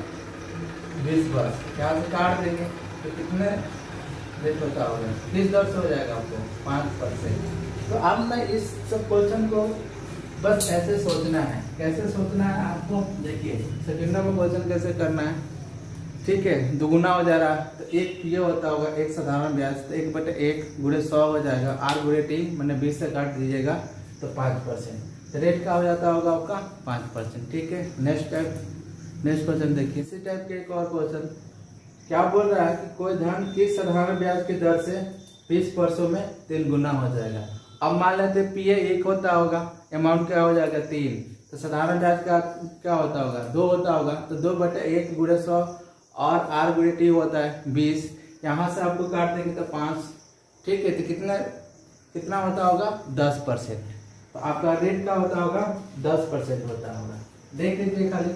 20 वर्ष। यहाँ से काट देंगे तो कितने रेट होता होगा, किस दर से हो जाएगा आपको, 5%। तो अब मैं इस सब क्वेश्चन को बस ऐसे सोचना है, कैसे सोचना है आपको। देखिए सेकंड में क्वेश्चन कैसे करना है, ठीक है, दोगुना हो जा रहा है तो एक ये होता होगा, एक साधारण ब्याज, तो 1/1 गुणे 100 हो जाएगा, R गुणे T मैंने 20 से काट दीजिएगा तो 5%। तो रेट क्या हो जाता होगा आपका, 5%। ठीक है, नेक्स्ट क्वेश्चन देखिए। इसी टाइप के एक और क्वेश्चन क्या बोल रहा है कि कोई धन किस साधारण ब्याज की दर से 20 वर्षों में 3 गुना हो जाएगा। अब मान लेते पीए 1 होता होगा, अमाउंट क्या हो जाएगा 3, तो साधारण ब्याज का क्या होता होगा, 2 होता होगा, तो 2/1 गुणे 100 और R गुणे T होता है 20। यहाँ से आपको काट देंगे तो 5, ठीक है, तो कितना होता होगा, 10%। तो आपका रेट क्या होता होगा, 10% होता होगा। देख लीजिए खाली,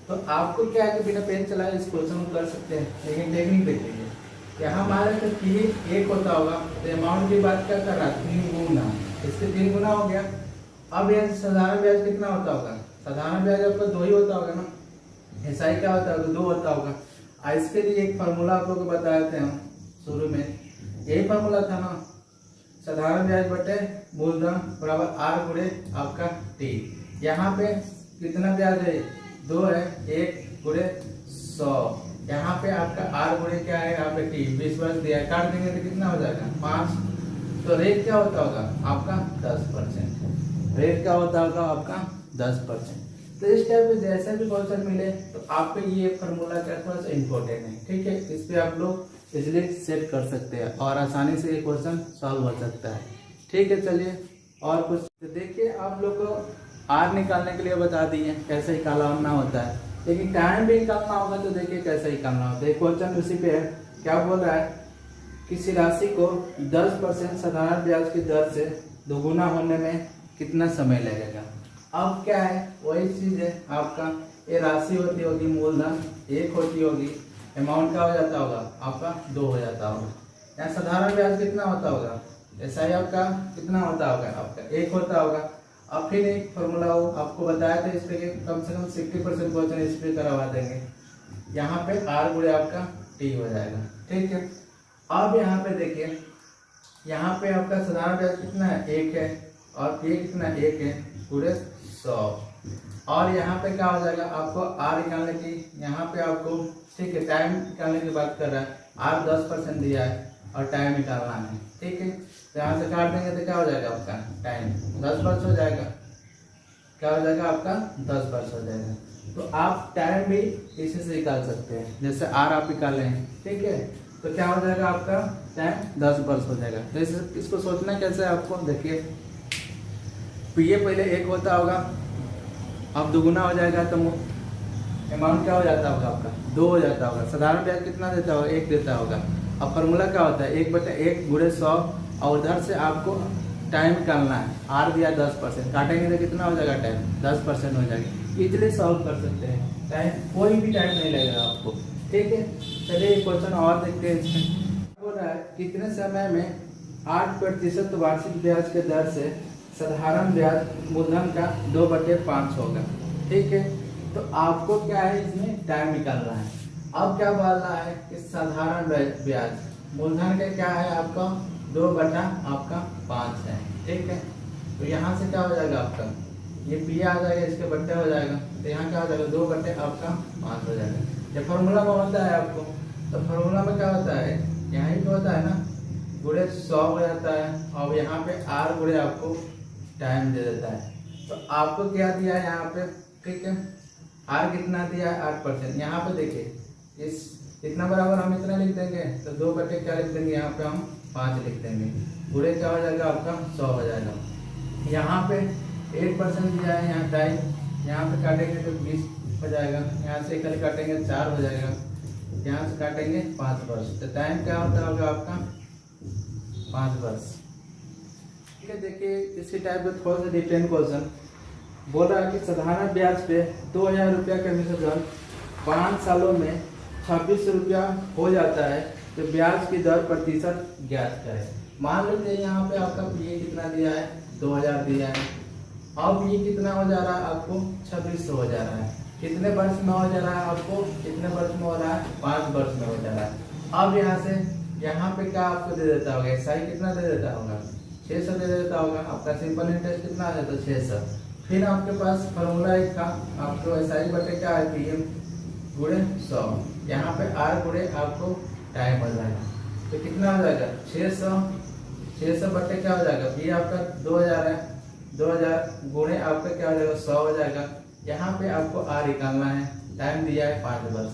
तो आपको क्या है कि बिना पेन चलाए इस क्वेश्चन को कर सकते हैं, लेकिन टेक्निक देख लीजिए। यहाँ मान लेते कि 1 होता होगा तो अमाउंट की बात क्या कर रहा है, 3 गुना, इसके 3 गुना हो गया। अब यह साधारण ब्याज कितना होता होगा, साधारण ब्याज आपका 2 ही होता होगा ना, SI क्या होता होगा, 2 होता होगा। इसके लिए एक फार्मूला आप लोग को बताए थे हम शुरू में, यही फार्मूला था ना, साधारण ब्याज बटे मूलधन बराबर R गुणे आपका T। यहाँ पे कितना ब्याज है, 2 है, 1 गुणे 100। यहाँ पे आपका R गुणे क्या है, यहाँ पे T 20 वर्ष दिया है, काट देंगे तो कितना हो जाएगा, 5। तो रेट क्या होता होगा आपका, 10%। रेट क्या होता होगा आपका, 10%। तो इस टाइप में जैसे भी क्वेश्चन मिले तो आपको ये फार्मूला क्या थोड़ा सा इम्पोर्टेंट है, ठीक है, इस पे आप लोग इजिली सेट कर सकते हैं और आसानी से ये क्वेश्चन सॉल्व हो सकता है। ठीक है, चलिए और कुछ तो देखिए, आप लोग को R निकालने के लिए बता दिए कैसे निकालना होता है, लेकिन टाइम भी निकालना होगा तो देखिए कैसे निकालना होता है। क्वेश्चन उसी पे है, क्या बोल रहा है, किसी राशि को 10% साधारण ब्याज की दर से दोगुना होने में कितना समय लगेगा। अब क्या है, वही चीज है आपका, ये राशि होती होगी मूलधन 1 होती होगी, अमाउंट क्या हो जाता होगा आपका, 2 हो जाता होगा। यहाँ साधारण ब्याज कितना होता होगा, SI आपका कितना होता होगा, आपका 1 होता होगा। अब फिर एक फॉर्मूला हो आपको बताया था, इस पे कम से कम 60% क्वेश्चन इस पे करवा देंगे। यहाँ पे R गुणे आपका T हो जाएगा, ठीक है। अब यहाँ पे देखिए, यहाँ पे आपका साधारण ब्याज कितना है, 1 है, और ये कितना 1 है गुणे 100। और यहाँ पे क्या हो जाएगा आपको R निकालने की, यहाँ पे आपको, ठीक है, टाइम निकालने की बात कर रहा है, R 10% दिया है और टाइम निकालना है, ठीक है। तो यहाँ से काट देंगे तो क्या हो जाएगा आपका, टाइम 10 वर्ष हो जाएगा, क्या हो जाएगा आपका 10 वर्ष हो जाएगा। तो आप टाइम भी इसी से निकाल सकते हैं, जैसे R आप निकाले हैं, ठीक है, तो क्या हो जाएगा आपका टाइम 10 वर्ष हो जाएगा। तो इसको सोचना कैसे है आपको, देखिए पीए पहले 1 होता होगा, अब दुगुना हो जाएगा तो अमाउंट क्या हो जाता होगा आपका 2 हो जाता होगा। साधारण ब्याज कितना देता होगा 1 देता होगा। अब फार्मूला क्या होता है 1/1 गुणे 100, और उधर से आपको टाइम निकालना है। आर दिया 10%, काटेंगे तो कितना हो जाएगा टाइम 10% हो जाएगा। इजली सॉल्व कर सकते हैं, टाइम कोई भी टाइम नहीं लगेगा आपको। ठीक है, चलिए एक क्वेश्चन और देखते हैं। इसमें बोल रहा है कितने समय में 8% वार्षिक ब्याज के दर से साधारण ब्याज मूलधन का 2/5 होगा। ठीक है, तो आपको क्या है इसमें टाइम निकालना है। अब क्या बोल रहा है कि साधारण ब्याज मूलधन का क्या है आपका 2/5 है। ठीक है, तो यहाँ से क्या हो जाएगा आपका ये पी आ जाएगा, इसके बट्टे हो जाएगा, तो यहाँ क्या हो जाएगा 2/5 हो जाएगा। जब फार्मूला में होता है आपको, तो फार्मूला में क्या होता है यहाँ पे होता है ना गुणे 100 हो जाता है, और यहाँ पे आर गुणे आपको टाइम दे देता है। तो आपको क्या दिया है यहाँ पे, ठीक है, आर कितना दिया है 8%। यहाँ पे देखिए इस इतना बराबर हम इतना लिख देंगे, तो 2 क्या लिख देंगे यहाँ पे हम 5 लिख देंगे, पूरे क्या हो जाएगा आपका 100 हो जाएगा। यहाँ पे 8% दिया है, यहाँ टाइम, यहाँ पे काटेंगे तो 20 हो जाएगा, यहाँ से कल काटेंगे 4 हो जाएगा, यहाँ से काटेंगे 5 वर्ष, तो टाइम क्या होता होगा आपका 5 वर्ष। ठीक है, देखिए इसी टाइप का थोड़ा सा डिफरेंट क्वेश्चन बोल रहा है कि साधारण ब्याज पे 2000 रुपया का मिश्रण 5 सालों में 26 रुपया हो जाता है, तो ब्याज की दर प्रतिशत ज्ञात करें। मान लेते हैं यहाँ पे आपका पीए कितना दिया है 2000 दिया है, अब ये कितना हो जा रहा है आपको 2600 हो जा रहा है। कितने वर्ष में हो जा रहा है आपको, कितने वर्ष में हो रहा है 5 वर्ष में हो जा रहा है। अब यहाँ से यहाँ पे क्या आपको दे देता होगा, एसआई कितना दे देता होगा 600 दे देता होगा, आपका सिंपल इंटरेस्ट कितना आ जाता है 600। फिर आपके पास फार्मूला एक था आपको एसआई बटे क्या है पीएम गुणे 100, यहाँ पे आर गुणे आपको टाइम हो जाएगा, तो कितना हो जाएगा 600 बटे क्या हो जाएगा ये आपका 2000 है, 2000 गुणे आपका क्या हो जाएगा 100 हो जाएगा। यहाँ पे आपको आर निकालना है, टाइम दिया है 5 वर्ष।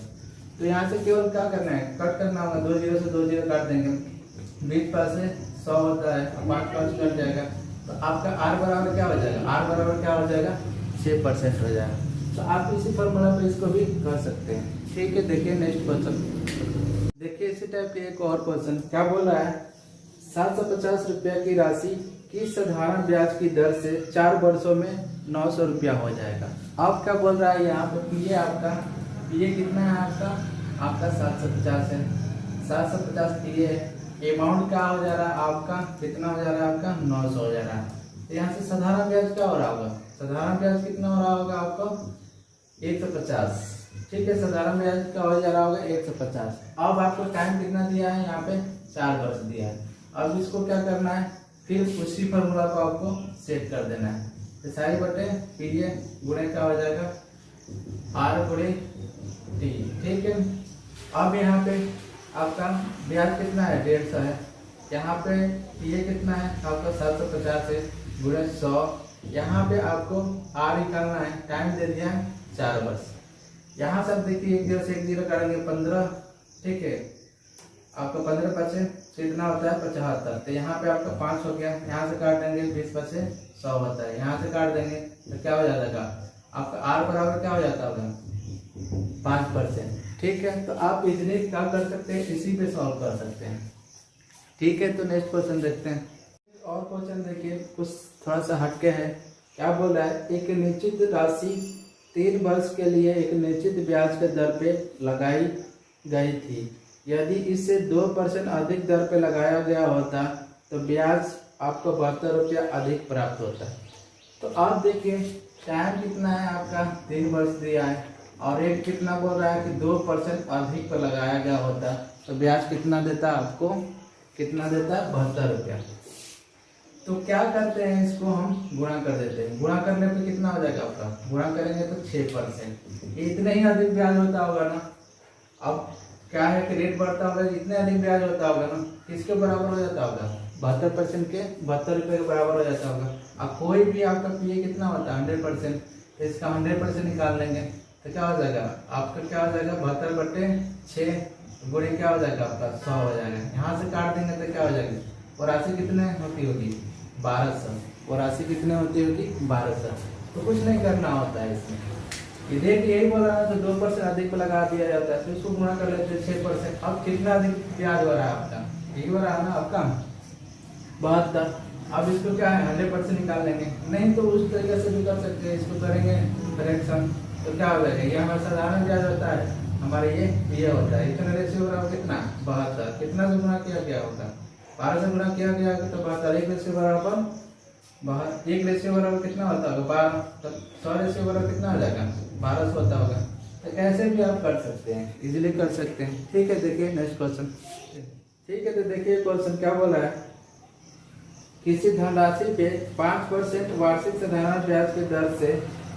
तो यहाँ से केवल क्या करना है कट करना होगा, 2 0 से 2 0 काट देंगे, 20 पास से 100 होता है, 5 कट जाएगा, तो आपका आर बराबर क्या हो जाएगा, आर बराबर क्या हो जाएगा 6% हो जाएगा। तो आप इसी फॉर्मूला पे इसको भी कर सकते हैं। ठीक है, देखिए नेक्स्ट क्वेश्चन, देखिए इसी टाइप के एक और क्वेश्चन क्या बोल रहा है 750 रुपया की राशि की साधारण ब्याज की दर से 4 वर्षों में 900 रुपया हो जाएगा। अब क्या बोल रहा है यहाँ पे पीए आपका पीए कितना है आपका 750 है, 750 पीए है, अमाउंट क्या हो जा रहा है आपका कितना हो जा रहा है आपका 900 हो जा रहा है। तो यहाँ से साधारण ब्याज क्या हो रहा होगा, साधारण ब्याज कितना हो रहा होगा आपको 150। ठीक है, साधारण ब्याज क्या हो जा रहा होगा 150। अब आपको टाइम कितना दिया है यहाँ पे 4 वर्ष दिया है। अब इसको क्या करना है फिर उसी फॉर्मूला को आपको सेट कर देना है, एसआई बटे पीए गुणे क्या हो जाएगा आर गुणे टी। ठीक है, अब यहाँ पे आपका ब्याज कितना है 150 है, यहाँ पे पीए कितना है आपका 750 है गुणे 100, यहाँ पे आपको आर निकालना है, टाइम दे दिया 4 वर्ष। यहाँ से देखिए 1 0 से 1 0 काटेंगे 15। ठीक है, आपका 15 बचे कितना होता है 75, तो यहाँ पे आपका 5 हो गया, यहाँ से काट देंगे 20 बचे 100 होता है, यहाँ से काट देंगे तो क्या हो जाएगा आपका आर बराबर क्या हो जाता होगा 5%। ठीक है, तो आप इजली क्या कर सकते हैं इसी पे सॉल्व कर सकते हैं। ठीक है, तो नेक्स्ट क्वेश्चन देखते हैं। और क्वेश्चन देखिए कुछ थोड़ा सा हटके है, क्या बोल रहा है एक निश्चित राशि 3 वर्ष के लिए एक निश्चित ब्याज के दर पे लगाई गई थी, यदि इससे 2% अधिक दर पे लगाया गया होता तो ब्याज आपको 72 रुपया अधिक प्राप्त होता। तो आप देखिए टाइम कितना है आपका 3 वर्ष दिया है, और रेट कितना बोल रहा है कि 2% अधिक पर लगाया गया होता तो ब्याज कितना देता आपको, कितना देता 72 रुपया। तो क्या करते हैं इसको हम गुणा कर देते हैं, गुणा करने पे कितना हो जाएगा आपका, गुणा करेंगे तो 6%, इतने ही अधिक ब्याज होता होगा ना। अब क्या है कि रेट बढ़ता होगा जितने अधिक ब्याज होता होगा ना, किसके बराबर हो जाता होगा 72% के 72 रुपये के बराबर हो जाता होगा। अब कोई भी आपका पीए कितना होता है 100%, तो इसका 100% निकाल लेंगे तो क्या हो जाएगा आपका, क्या हो जाएगा 72/6 गुणे क्या हो जाएगा आपका 100 हो जाएगा। यहाँ से काट देंगे तो क्या हो जाएगा, और राशि कितने होती होगी 1200। और राशि कितने होती होगी 1200। तो कुछ नहीं करना होता है इसमें, ये देख यही बोल रहा है तो 2% अधिक लगा दिया जाता है, तो इसको गुणा कर लेते हैं 6%। अब कितना अधिक ब्याज हो रहा है आपका, यही हो रहा है ना आपका 72। अब इसको क्या है 100% निकाल लेंगे, नहीं तो उस तरीके से भी कर सकते हैं, इसको करेंगे फ्रैक्शन तो क्या हो जाएगा, ये हमारा साधारण ब्याज होता है, हमारे ये होता है इतना रेशियो हो रहा है कितना 72। कितना से गुणा किया गया होगा 12 से गुणा किया गया तो 72। एक रेशियो बराबर एक रेशियो बराबर कितना होता होगा 12, तो 100 रेशियो बराबर कितना हो जाएगा 1200 होता होगा। तो ऐसे भी आप कर सकते हैं, इजीली कर सकते हैं। ठीक है, देखिए नेक्स्ट क्वेश्चन। ठीक है, तो देखिए क्वेश्चन क्या बोला है, किसी धनराशि पे 5% वार्षिक साधारण ब्याज की दर से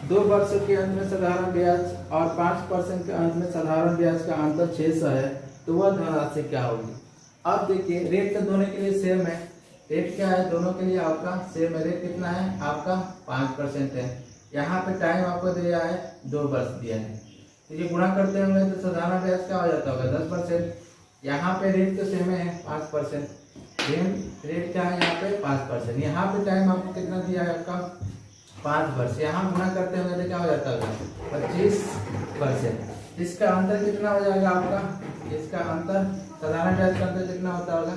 2 वर्षों के अंत में साधारण ब्याज और 5% के अंत में साधारण ब्याज का अंतर 600 है, तो वह धनराशि क्या होगी। अब देखिए रेट तो दोनों के लिए सेम है, रेट क्या है दोनों के लिए आपका सेम है, रेट कितना है आपका 5% है। यहाँ पे टाइम आपको दिया है 2 वर्ष दिया है, तो ये गुणा करते होंगे तो साधारण ब्याज क्या हो जाता होगा 10%। यहाँ पे रेट तो सेम है 5%, रेट क्या है यहाँ पे 5%। यहाँ पे टाइम आपको कितना दिया है आपका 5 वर्ष, यहाँ गुणा करते होंगे तो क्या हो जाता होगा 25%। इसका अंतर कितना हो जाएगा आपका, इसका अंतर साधारण ब्याज का अंतर कितना होता होगा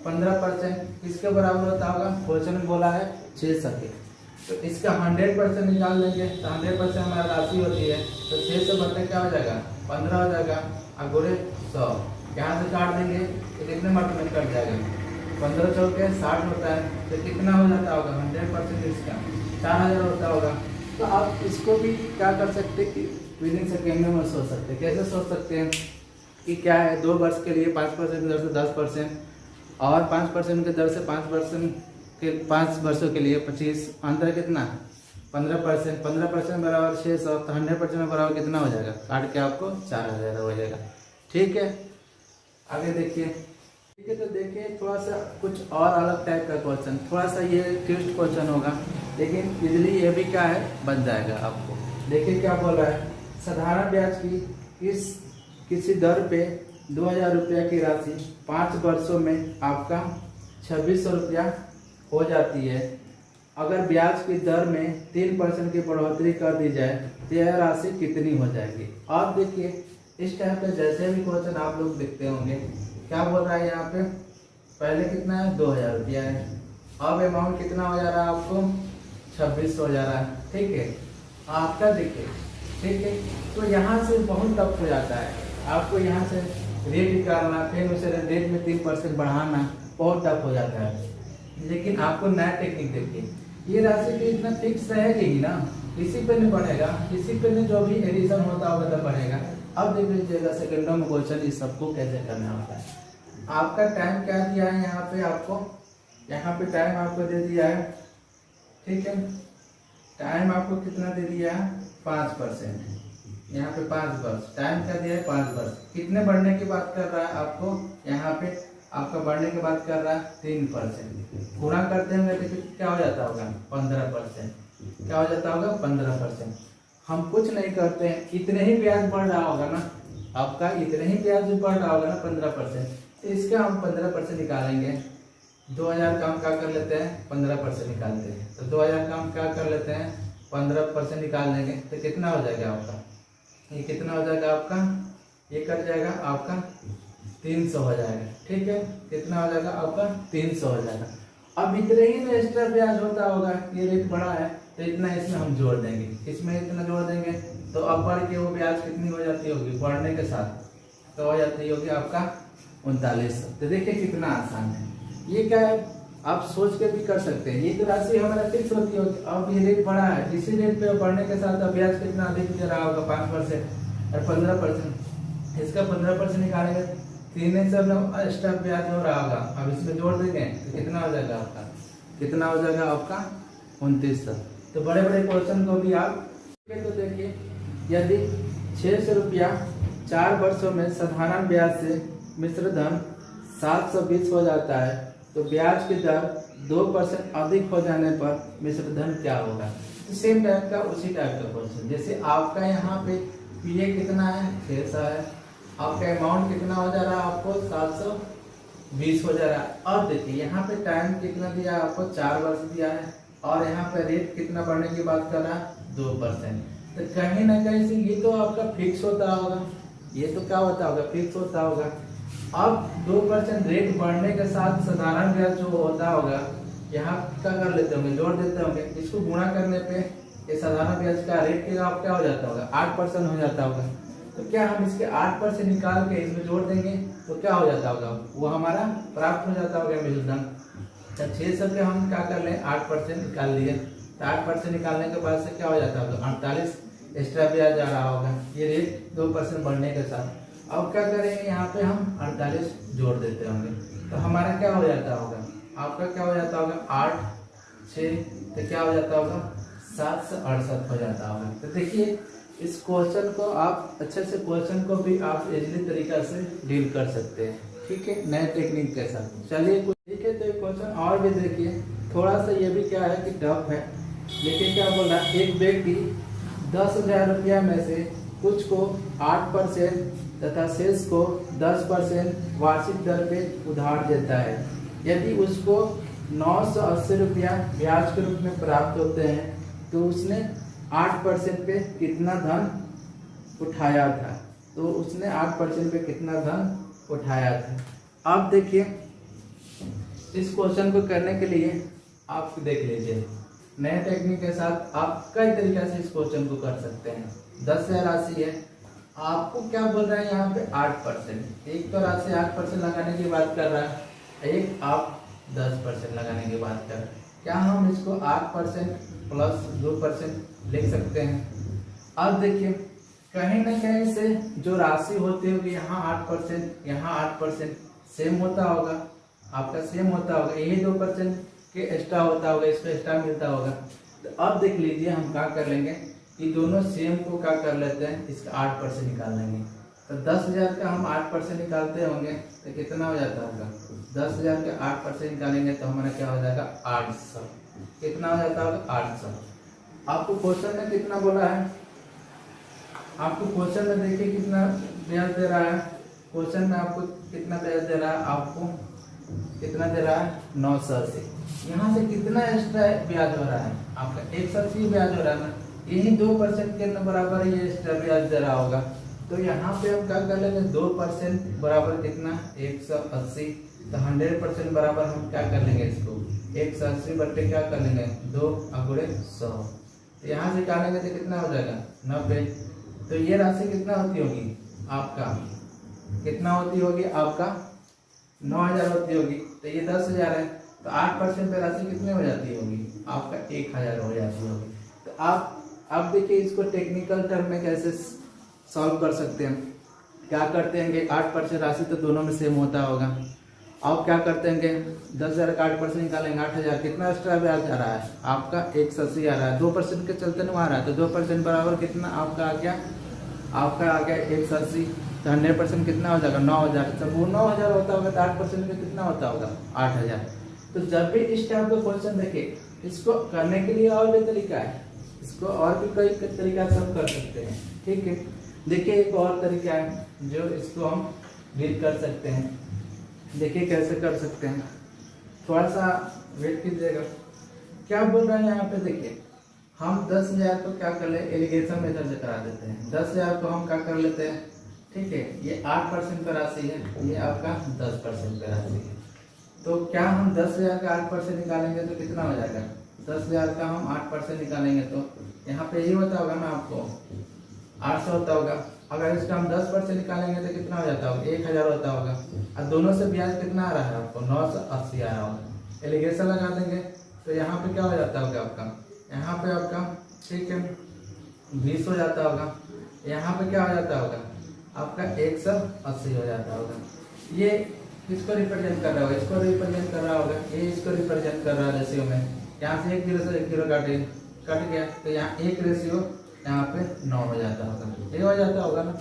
15%। किसके बराबर होता होगा, क्वेश्चन में बोला है 600 के, तो इसका 100% निकाल लेंगे तो 100% हमारी राशि होती है, तो 600 बटे क्या हो जाएगा 15 हो जाएगा, और गुणे 100 यहाँ से काट देंगे तो कितने मार्क में कट जाएगा 15 चौके 60 होता है, तो कितना हो जाता होगा 100% इसका 4000 होता होगा। तो आप इसको भी क्या कर सकते हैं कि विद इन सेकेंड में सोच सकते हैं। कैसे सोच सकते हैं कि क्या है 2 वर्ष के लिए 5% की दर से 10% और 5% की दर से 5% के 5 वर्षों के लिए 25, अंतर कितना 15%। 15% बराबर 600, तो 100% बराबर कितना हो जाएगा, काट के आपको 4000 हो जाएगा। ठीक है, आगे देखिए। ठीक है, तो देखिए थोड़ा सा कुछ और अलग टाइप का क्वेश्चन, थोड़ा सा ये ट्विस्ट क्वेश्चन होगा, लेकिन इजली ये भी क्या है बन जाएगा आपको। देखिए क्या बोल रहा है, साधारण ब्याज की किसी दर पे 2000 रुपया की राशि 5 वर्षों में आपका 2600 रुपया हो जाती है। अगर ब्याज की दर में 3% की बढ़ोतरी कर दी जाए तो यह राशि कितनी हो जाएगी। अब देखिए इस टाइप का जैसे भी क्वेश्चन आप लोग देखते होंगे, क्या बोल रहा है यहाँ पे, पहले कितना है 2000 रुपया है, अब अमाउंट कितना हो जा रहा है आपको 2600 हो जा रहा है। ठीक है, आपका देखिए, ठीक है, तो यहाँ से बहुत टफ हो जाता है, आपको यहाँ से रेट निकालना, फिर उसे रेट में 3% बढ़ाना बहुत टफ हो जाता है। लेकिन आपको नया टेक्निक देखिए, ये राशि तो इतना फिक्स रहेगी ही ना, इसी पे नहीं बढ़ेगा, इसी पे नहीं जो भी एडिशन होता होगा तब बढ़ेगा। अब देख लीजिएगा सेकेंडों में क्वेश्चन इस सबको कैसे करना होता है। आपका टाइम क्या दिया है यहाँ पे, आपको यहाँ पे टाइम आपको दे दिया है, ठीक है, टाइम आपको कितना दे दिया है 5%, यहाँ पे 5 वर्ष, टाइम क्या दिया है 5 वर्ष। कितने बढ़ने की बात कर रहा है आपको, यहाँ पे आपका बढ़ने की बात कर रहा है 3%, गुणा करते होंगे तो क्या हो जाता होगा 15%, क्या हो जाता होगा 15%। हम कुछ नहीं करते हैं, इतने ही ब्याज बढ़ रहा होगा ना आपका, इतने ही ब्याज बढ़ रहा होगा ना 15%, तो इसका हम 15% निकालेंगे। 2000 का हम क्या कर लेते हैं 15% निकालते हैं, तो 2000 का हम क्या कर लेते हैं 15% निकाल लेंगे तो कितना हो जाएगा आपका, ये कितना हो जाएगा आपका, ये कट जाएगा आपका 300 हो जाएगा। ठीक है, कितना हो जाएगा आपका 300 हो जाएगा। अब इतने ही में एक्स्ट्रा ब्याज होता होगा, ये रेट बड़ा है तो इतना इसमें हम जोड़ देंगे, इसमें इतना जोड़ देंगे तो अब बढ़ के वो ब्याज कितनी हो जाती होगी बढ़ने के साथ, तो हो जाती होगी आपका 3900। तो देखिए कितना आसान है, ये क्या है आप सोच के भी कर सकते हैं। ये तो राशि हमारा फिक्स होती होगी, अब ये रेट बढ़ा है, इसी रेट पे बढ़ने के साथ अब ब्याज कितना अधिक दे रहा होगा 5% और 15%, इसका 15% निकालेंगे, 3 एक्स्ट्रा ब्याज हो रहा होगा, अब इसमें जोड़ देंगे तो कितना हो जाएगा आपका, कितना हो जाएगा आपका 2900। तो बड़े बड़े क्वेश्चन को भी आप तो देखिए, यदि 600 रुपया 4 वर्षों में साधारण ब्याज से मिश्र धन 720 हो जाता है, तो ब्याज की दर 2% अधिक हो जाने पर मिश्र धन क्या होगा। तो सेम टाइप का उसी टाइप का क्वेश्चन, जैसे आपका यहाँ पे पीए कितना है 600 है, आपका अमाउंट कितना हो जा रहा है आपको 720 हो जा रहा है। अब देखिए यहाँ पे टाइम कितना दिया है आपको 4 वर्ष दिया है, और यहाँ पे रेट कितना बढ़ने की बात कर रहा है 2%। तो कहीं ना कहीं से ये तो आपका फिक्स होता होगा, ये तो क्या होता होगा फिक्स होता होगा। अब 2% रेट बढ़ने के साथ साधारण ब्याज जो होता होगा यहाँ क्या कर लेते होंगे, जोड़ देते होंगे, इसको गुणा करने पे ये साधारण ब्याज का रेट के आप क्या हो जाता होगा 8% हो जाता होगा। तो क्या हम इसके 8% निकाल के इसमें जोड़ देंगे तो क्या हो जाता होगा, वो हमारा प्राप्त हो जाता होगा मूलधन। तो 600 के हम क्या कर लें 8% निकाल लिए, तो 8% निकालने के बाद से क्या हो जाता होगा 48 एक्स्ट्रा ब्याज आ रहा होगा, ये रेट 2% बढ़ने के साथ। अब क्या करेंगे यहाँ पे हम 48 जोड़ देते होंगे, तो हमारा क्या हो जाता होगा, आपका क्या हो जाता होगा 8 6, तो क्या हो जाता होगा 768 हो जाता होगा। तो देखिए इस क्वेश्चन को आप अच्छे से क्वेश्चन को भी आप इजीली तरीका से डील कर सकते हैं, ठीक है, नए टेक्निक के साथ। चलिए ठीक है, तो ये क्वेश्चन और भी देखिए, थोड़ा सा ये भी क्या है कि टफ है, लेकिन क्या बोला, एक व्यक्ति 10,000 रुपया में से कुछ को 8% तथा शेष को 10% वार्षिक दर पे उधार देता है। यदि उसको 980 रुपया ब्याज के रूप में प्राप्त होते हैं तो उसने 8% पे कितना धन उठाया था, तो उसने 8% पे कितना धन उठाया था। अब देखिए इस क्वेश्चन को करने के लिए आप देख लीजिए, नए टेक्निक के साथ आप कई तरीके से इस क्वेश्चन को कर सकते हैं। 10,000 राशि है, आपको क्या बोल रहा है यहाँ पे 8%, एक तो राशि 8% लगाने की बात कर रहा है, एक आप 10% लगाने की बात कर रहे हैं। क्या हम इसको 8% प्लस 2% लिख सकते हैं। अब देखिए कहीं ना कहीं से जो राशि होती होगी यहाँ 8%, यहाँ 8% सेम होता होगा, आपका सेम होता होगा, यही 2% के एक्स्ट्रा होता होगा, इसको एक्स्ट्रा मिलता होगा। तो अब देख लीजिए हम क्या कर लेंगे कि दोनों सेम को क्या कर लेते हैं, इसका 8% निकाल लेंगे। तो 10,000 का हम 8% निकालते होंगे तो कितना हो जाता होगा, 10,000 का 8% निकालेंगे तो हमारा क्या हो जाएगा 800, कितना हो जाता होगा 800। आपको क्वेश्चन में कितना बोला है, आपको क्वेश्चन में देखिए कितना ब्याज दे रहा है, क्वेश्चन में आपको कितना ब्याज दे रहा है, आपको कितना दे रहा है 980। यहाँ से कितना एक्स्ट्रा ब्याज हो रहा है आपका 180 ब्याज हो रहा है ना, यही 2% के बराबर ये एक्स्ट्रा ब्याज दे रहा होगा। तो यहाँ पे हम क्या कर लेंगे 2% बराबर कितना 180, तो 100% बराबर हम क्या कर लेंगे इसको 180 बट्टे क्या कर लेंगे 2 अगुड़े 100, तो यहाँ से निकालेंगे तो कितना हो जाएगा 90। तो ये राशि कितना होती होगी आपका, कितना होती होगी आपका 9,000 होती होगी, तो ये 10,000 है, तो 8% पे राशि कितनी हो जाती होगी आपका 1,000 हो जाती होगी। तो आप अब देखिए इसको टेक्निकल टर्म में कैसे सॉल्व कर सकते हैं। क्या करते हैं कि 8% राशि तो दोनों में सेम होता होगा, अब क्या करते हैं कि 10,000 का 8% निकालेंगे 8,000, कितना एक्स्ट्रा ब्याज आ रहा है आपका 180 आ रहा है, 2% के चलते नहीं आ रहा है, तो 2% बराबर कितना आपका आ गया, आपका आ गया 180, तो 100% कितना हो जाएगा 9,000। जब वो 9,000 होता होगा तो 8% में कितना होता होगा 8,000। तो जब भी इस टाइप का क्वेश्चन देखे, इसको करने के लिए और भी तरीका है, इसको और भी कई तरीका से हम कर सकते हैं, ठीक है। देखिए एक और तरीका है जो इसको हम डील कर सकते हैं, देखिए कैसे कर सकते हैं, थोड़ा सा वेट कीजिएगा। क्या बोल रहे हैं यहाँ पे, देखिए हम 10,000 को क्या कर ले एलिगेशन मेथड से करा देते हैं, 10,000 को हम क्या कर लेते हैं, ठीक है, ये 8% का राशि है, ये आपका 10% का राशि है। तो क्या हम 10,000 का 8% निकालेंगे तो कितना हो जाएगा, 10,000 का हम 8% निकालेंगे तो यहाँ पे ये होता होगा ना आपको 800 होता होगा। अगर इसका हम 10% निकालेंगे तो कितना हो जाता होगा 1,000 होता होगा, और दोनों से ब्याज कितना आ रहा है आपको 980 आ रहा होगा। एलिगेशन लगा देंगे तो यहाँ पे क्या हो जाता होगा आपका, यहाँ पे आपका ठीक है 20 हो जाता होगा, यहाँ पे क्या हो जाता होगा आपका 180 हो जाता होगा। ये किसको रिप्रेजेंट कर रहा होगा, इसको रिप्रेजेंट कर रहा होगा, ये इसको रिप्रेजेंट कर रहा है रेशियो में। यहाँ से 1 जीरो से 1 जीरो कट गया, तो यहाँ 1 रेशियो यहाँ पे 9 हो जाता होगा, ये हो जाता होगा ना।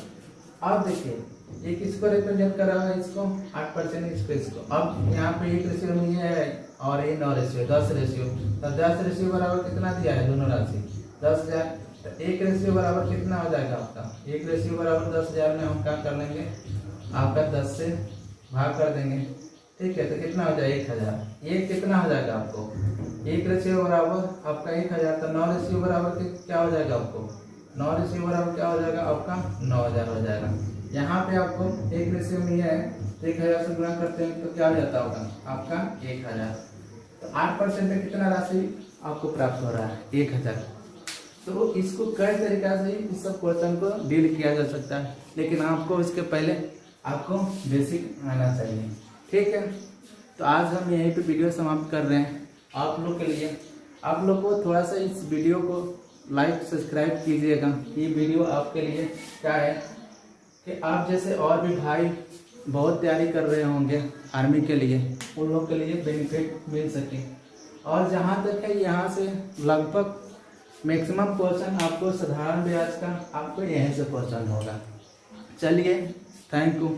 अब देखिए ये किसको रिप्रेजेंट कर रहा है, इसको 8%, इसको। अब यहाँ पे 1 रेशियो में ये है और ये 9 रेशियो 10 रेशियो, तो 10 रेशियो बराबर कितना दिया है दोनों राशि 10,000, तो 1 रेशियो बराबर कितना हो जाएगा आपका 1 रेशियो बराबर 10,000 में हम क्या कर लेंगे आपका 10 से भाग कर देंगे, ठीक है, तो कितना हो जाएगा 1000। ये कितना हो जाएगा आपको 1 रेशियो बराबर आपका 1000, तो 9 रेशियो बराबर क्या हो जाएगा आपको 9 रेशियो बराबर क्या हो जाएगा आपका 9000 हो जाएगा। यहाँ पे आपको 1 रेशियो में है 1000 से गुणा करते हैं तो क्या हो जाता होगा आपका 1000। तो 8% में कितना राशि आपको प्राप्त हो रहा है 1000। तो इसको कई तरीका से इस सब क्वेश्चन को डील किया जा सकता है, लेकिन आपको इसके पहले आपको बेसिक आना चाहिए। ठीक है, तो आज हम यहीं पे वीडियो समाप्त कर रहे हैं। आप लोग के लिए आप लोग को थोड़ा सा इस वीडियो को लाइक सब्सक्राइब कीजिएगा। ये वीडियो आपके लिए क्या है कि आप जैसे और भी भाई बहुत तैयारी कर रहे होंगे आर्मी के लिए, उन लोग के लिए बेनिफिट मिल सके। और जहाँ तक है यहाँ से लगभग मैक्सिमम क्वेश्चन आपको साधारण ब्याज का आपको यहीं से क्वेश्चन होगा। चलिए, थैंक यू।